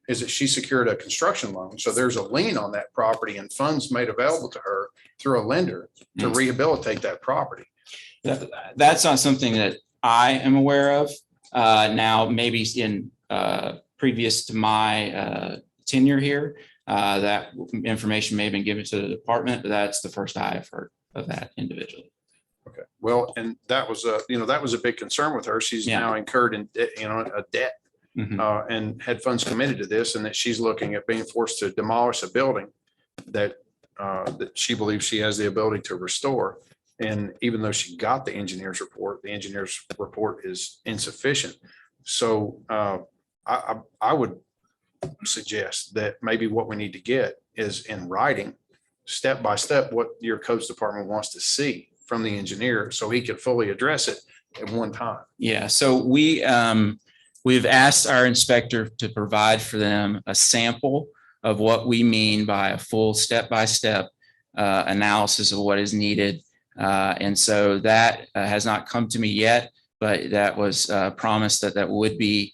is that she secured a construction loan. So there's a lien on that property and funds made available to her through a lender to rehabilitate that property. That's not something that I am aware of. Now, maybe in previous to my tenure here, that information may have been given to the department, but that's the first I have heard of that individually. Okay, well, and that was a big concern with her. She's Yeah. now incurred in, a debt. Mhm. And had funds committed to this, and that she's looking at being forced to demolish a building that she believes she has the ability to restore. And even though she got the engineer's report is insufficient. So I would suggest that maybe what we need to get is in writing, step by step, what your codes department wants to see from the engineer, so he can fully address it at one time. Yeah, so we've asked our inspector to provide for them a sample of what we mean by a full step-by-step analysis of what is needed. And so that has not come to me yet, but that was promised that would be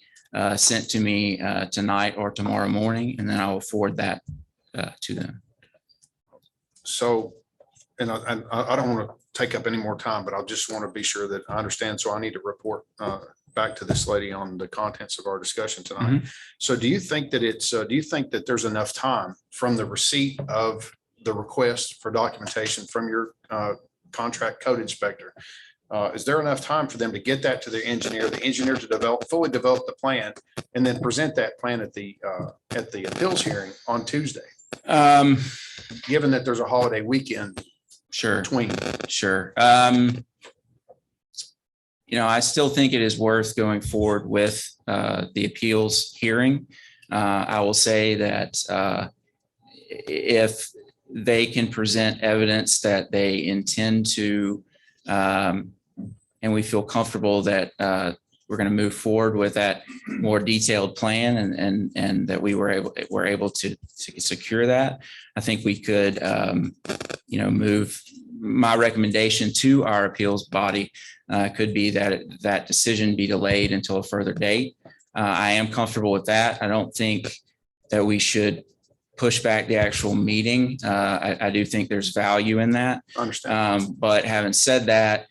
sent to me tonight or tomorrow morning, and then I will forward that to them. So, and I don't want to take up any more time, but I just want to be sure that I understand. So I need to report back to this lady on the contents of our discussion tonight. So do you think that there's enough time from the receipt of the request for documentation from your contract code inspector? Is there enough time for them to get that to the engineer to fully develop the plan and then present that plan at the appeals hearing on Tuesday? Given that there's a holiday weekend. Sure. Between. Sure. I still think it is worth going forward with the appeals hearing. I will say that if they can present evidence that they intend to, and we feel comfortable that we're going to move forward with that more detailed plan and that we're able to secure that, I think we could, move. My recommendation to our appeals body could be that decision be delayed until a further date. I am comfortable with that. I don't think that we should push back the actual meeting. I do think there's value in that. Understand. But having said that,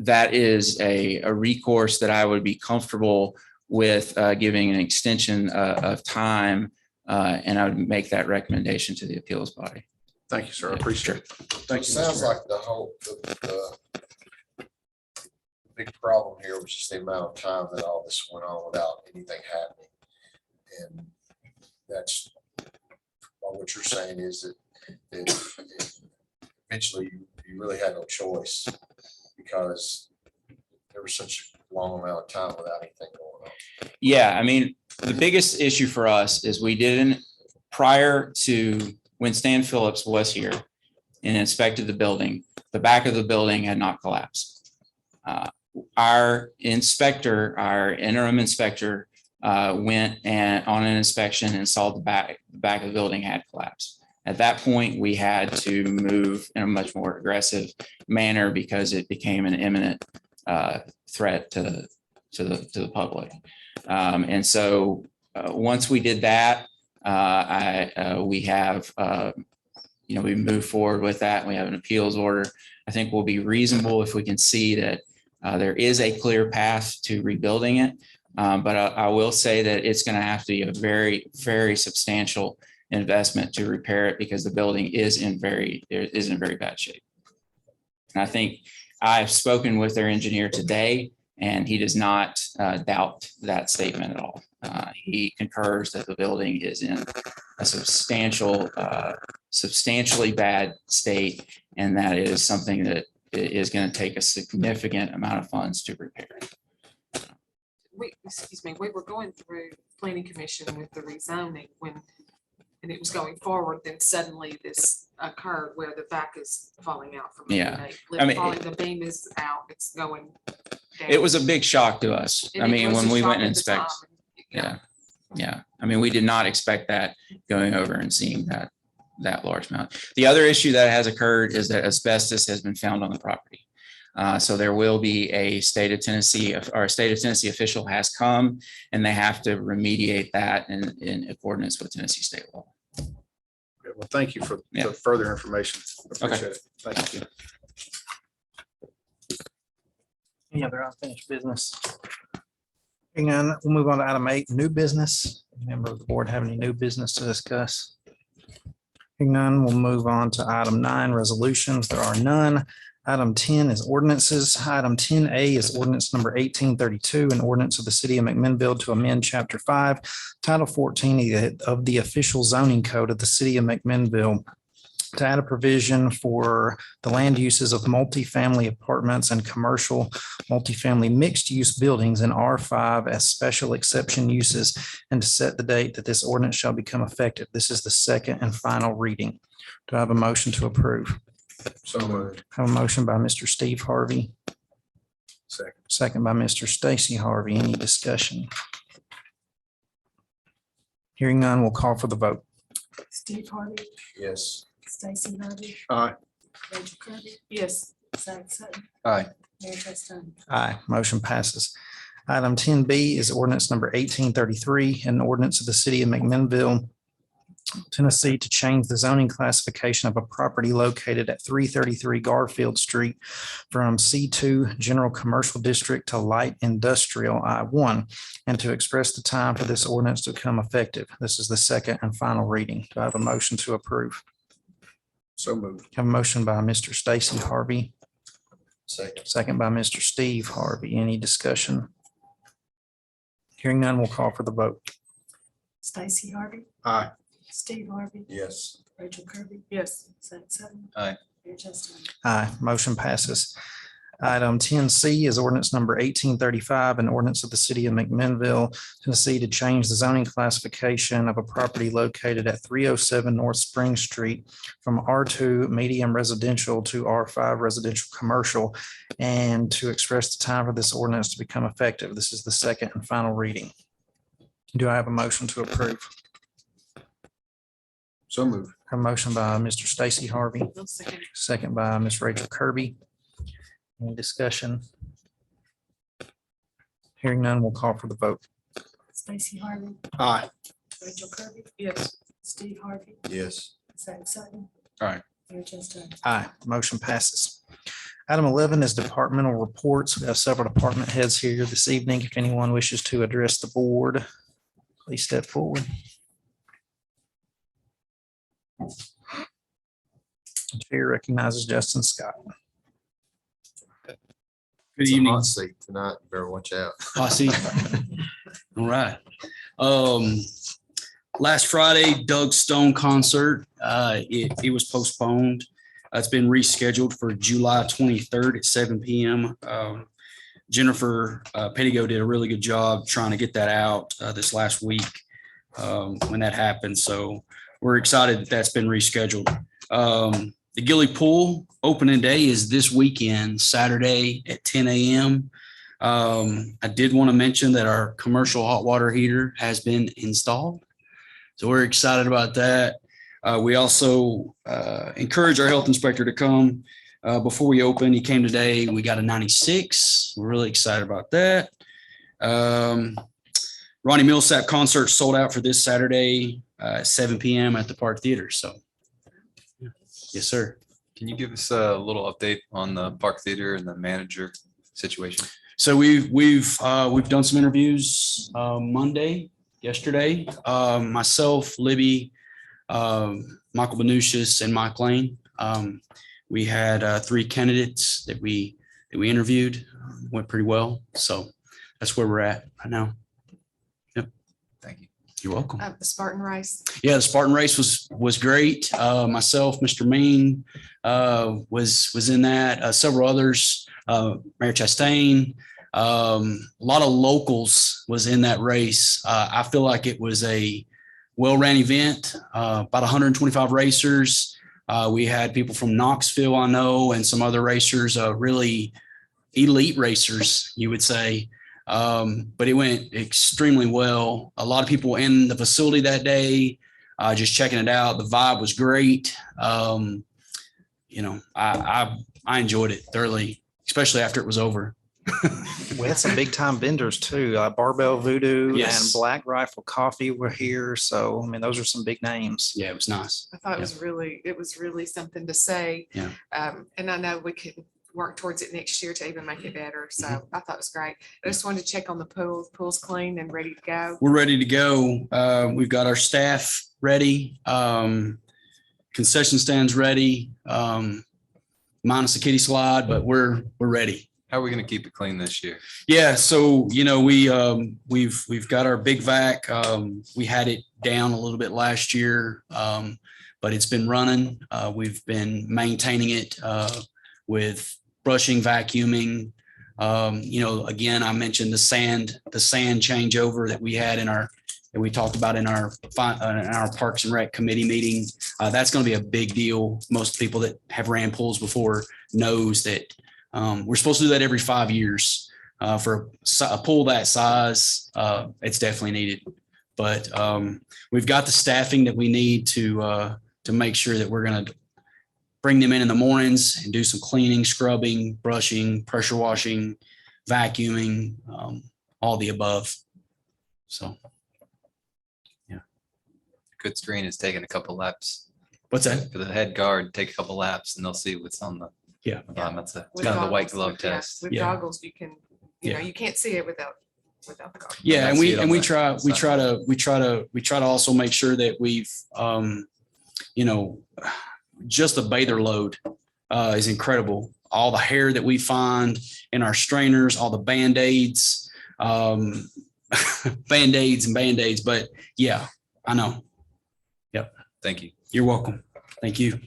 that is a recourse that I would be comfortable with giving an extension of time, and I would make that recommendation to the appeals body. Thank you, sir. I appreciate it. Thank you. Sounds like the big problem here was just the amount of time that all this went on without anything happening. And that's what you're saying is that eventually you really had no choice because there was such a long amount of time without anything going on. Yeah, I mean, the biggest issue for us is we didn't, prior to when Stan Phillips was here and inspected the building, the back of the building had not collapsed. Our interim inspector went on an inspection and saw the back of the building had collapsed. At that point, we had to move in a much more aggressive manner because it became an imminent threat to the public. And so once we did that, we have, we move forward with that. We have an appeals order. I think we'll be reasonable if we can see that there is a clear path to rebuilding it. But I will say that it's going to have to be a very, very substantial investment to repair it because the building is in very bad shape. And I think I've spoken with their engineer today, and he does not doubt that statement at all. He concurs that the building is in a substantially bad state, and that is something that is going to take a significant amount of funds to repair. We were going through planning commission with the rezoning and it was going forward, then suddenly this occurred where the back is falling out from. Yeah. underneath. The beam is out, it's going down. It was a big shock to us. And I it mean, was when a we shock went and at the time. inspected. Yeah. I mean, we did not expect that going over and seeing that large amount. The other issue that has occurred is that asbestos has been found on the property. So there will be a state of Tennessee official has come, and they have to remediate that in accordance with Tennessee state law. Okay, well, thank you for Yeah. the further information. Appreciate Okay. it. Thank you. Any other unfinished business? Hearing none, we'll move on to item 8, new business. Any member of the board have any new business to discuss? Hearing none, we'll move on to item 9, resolutions. There are none. Item 10 is ordinances. Item 10A is ordinance number 1832, an ordinance of the city of McMinnville to amend chapter 5, title 14 of the official zoning code of the city of McMinnville to add a provision for the land uses of multifamily apartments and commercial multifamily mixed-use buildings in R5 as special exception uses, and to set the date that this ordinance shall become effective. This is the second and final reading. Do I have a motion to approve? So moved. Have a motion by Mr. Steve Harvey, Second. second by Mr. Stacy Harvey. Any discussion? Hearing none, we'll call for the vote. Steve Harvey, Yes. Stacy Harvey, Aye. Rachel Kirby, Yes. Zach Sutton, Aye. Mayor Justin. Aye, motion passes. Item 10B is ordinance number 1833, an ordinance of the city of McMinnville, Tennessee, to change the zoning classification of a property located at 333 Garfield Street from C2 General Commercial District to Light Industrial I1, and to express the time for this ordinance to become effective. This is the second and final reading. Do I have a motion to approve? So moved. Have a motion by Mr. Stacy Harvey, Second. second by Mr. Steve Harvey. Any discussion? Hearing none, we'll call for the vote. Stacy Harvey, Aye. Steve Harvey, Yes. Rachel Kirby, Yes. Zach Sutton. Aye. Mayor Justin. Aye, motion passes. Item 10C is ordinance number 1835, an ordinance of the city of McMinnville, Tennessee, to change the zoning classification of a property located at 307 North Spring Street from R2 medium residential to R5 residential commercial, and to express the time for this ordinance to become effective. This is the second and final reading. Do I have a motion to approve? So moved. A motion by Mr. Stacy Harvey, No second. second by Ms. Rachel Kirby. Any discussion? Hearing none, we'll call for the vote. Stacy Harvey, Aye. Rachel Kirby, Yes. Steve Harvey, Yes. Zach Sutton. Aye. Mayor Justin. Aye, motion passes. Item 11 is departmental reports. We have several department heads here this evening. If anyone wishes to address the board, please step forward. Chair recognizes Justin Scott. Good It's a evening. hot seat tonight. You better watch out. I see. All right. Last Friday, Doug Stone concert, it was postponed. It's been rescheduled for July 23rd at 7 p.m. Jennifer Pettigo did a really good job trying to get that out this last week when that happened. So we're excited that that's been rescheduled. The Gilly Pool opening day is this weekend, Saturday at 10 a.m. I did want to mention that our commercial hot water heater has been installed. So we're excited about that. We also encourage our health inspector to come before we open. He came today. We got a 96. We're really excited about that. Ronnie Millsap concert sold out for this Saturday at 7 p.m. at the Park Theater. So, yes, sir. Can you give us a little update on the Park Theater and the manager situation? So we've done some interviews yesterday. Myself, Libby, Michael Benusius, and Mike Lane. We had 3 candidates that we interviewed. Went pretty well. So that's where we're at right now. Yep. Thank you. You're welcome. The Spartan race. Yeah, the Spartan race was great. Myself, Mr. Mean was in that. Several others, Mayor Chastain, a lot of locals was in that race. I feel like it was a well-ran event, about 125 racers. We had people from Knoxville, I know, and some other racers, really elite racers, you would say. But it went extremely well. A lot of people in the facility that day, just checking it out. The vibe was great. I enjoyed it thoroughly, especially after it was over. We had some big time vendors too. Barbell Voodoo Yes. and Black Rifle Coffee were here. So, I mean, those are some big names. Yeah, it was nice. I thought it was really something to say. Yeah. And I know we could work towards it next year to even make it better. So Mm-hmm. I thought it was great. I just wanted to check on the pool. Pool's clean and ready to go. We're ready to go. We've got our staff ready. Concession stands ready, minus the kiddie slide, but we're ready. How are we going to keep it clean this year? Yeah, so we've got our big vac. We had it down a little bit last year, but it's been running. We've been maintaining it with brushing, vacuuming. Again, I mentioned the sand changeover that we had that we talked about in our Parks and Rec committee meeting. That's going to be a big deal. Most people that have ran pools before knows that we're supposed to do that every 5 years. For a pool that size, it's definitely needed. But we've got the staffing that we need to make sure that we're going to bring them in the mornings and do some cleaning, scrubbing, brushing, pressure washing, vacuuming, all the above. So. Good screen is taking a couple laps. What's that? For the head guard, take a couple laps and they'll see what's on the. Yeah. That's With kind of the white goggles, glove with- test. With Yeah. goggles, you can, you can't see it without the goggles. Yeah, I and see it on we the try side. to also make sure that we've just the bather load is incredible. All the hair that we find in our strainers, all the Band-Aids, Band-Aids, but yeah, I know. Yep. Thank you. You're welcome. Thank you.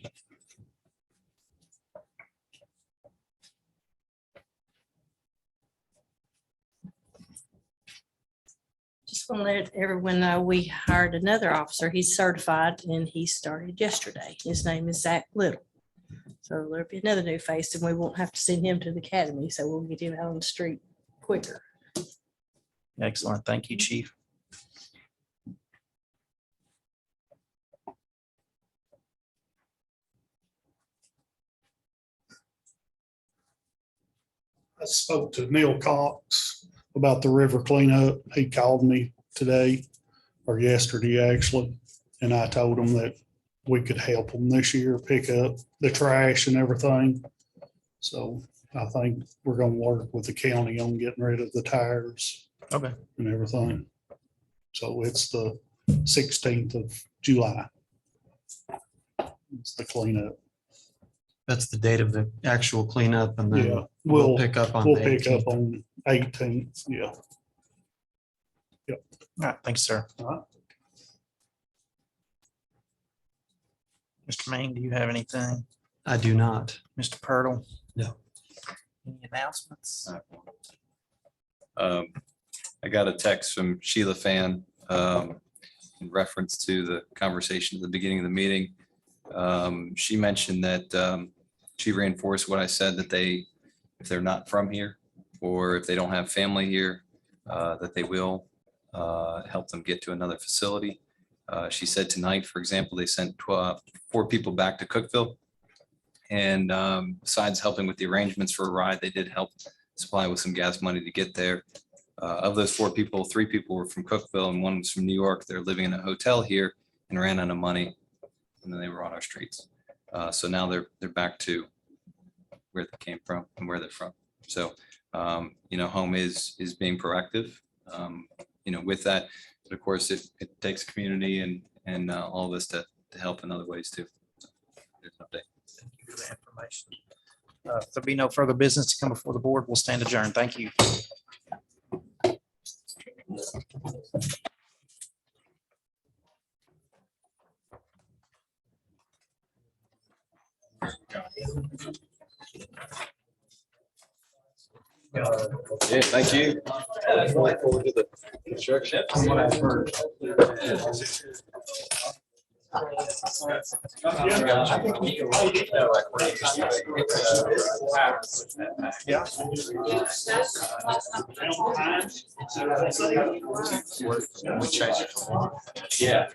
Just want to let everyone know, we hired another officer. He's certified and he started yesterday. His name is Zach Little. So there'll be another new face and we won't have to send him to the academy. So we'll get him out on the street quicker. Excellent. Thank you, Chief. I spoke to Neil Cox about the river cleanup. He called me today or yesterday, actually. And I told him that we could help them this year, pick up the trash and everything. So I think we're going to work with the county on getting rid of the tires Okay. and everything. So it's the 16th of July. It's the cleanup. That's the date of the actual cleanup and Yeah, then we'll we'll pick up on We'll the pick up 18th. on 18th. Yeah. All right. Thanks, sir. All right. Mr. Main, do you have anything? I do not. Mr. Purtle? No. Any announcements? I got a text from Sheila Fan in reference to the conversation at the beginning of the meeting. She mentioned that she reinforced what I said, that if they're not from here or if they don't have family here, that they will help them get to another facility. She said tonight, for example, they sent 4 people back to Cookville. And besides helping with the arrangements for a ride, they did help supply with some gas money to get there. Of those 4 people, 3 people were from Cookville and 1 was from New York. They're living in a hotel here and ran out of money. And then they were on our streets. So now they're back to where they came from and where they're from. So Home is being proactive, with that. But of course, it takes community and all of us to help in other ways too. So, there's an update. Thank you for the information. If there be no further business to come before the board, we'll stand adjourned. Thank you. Yeah, thank you. Look forward to the construction. We change it. Yeah.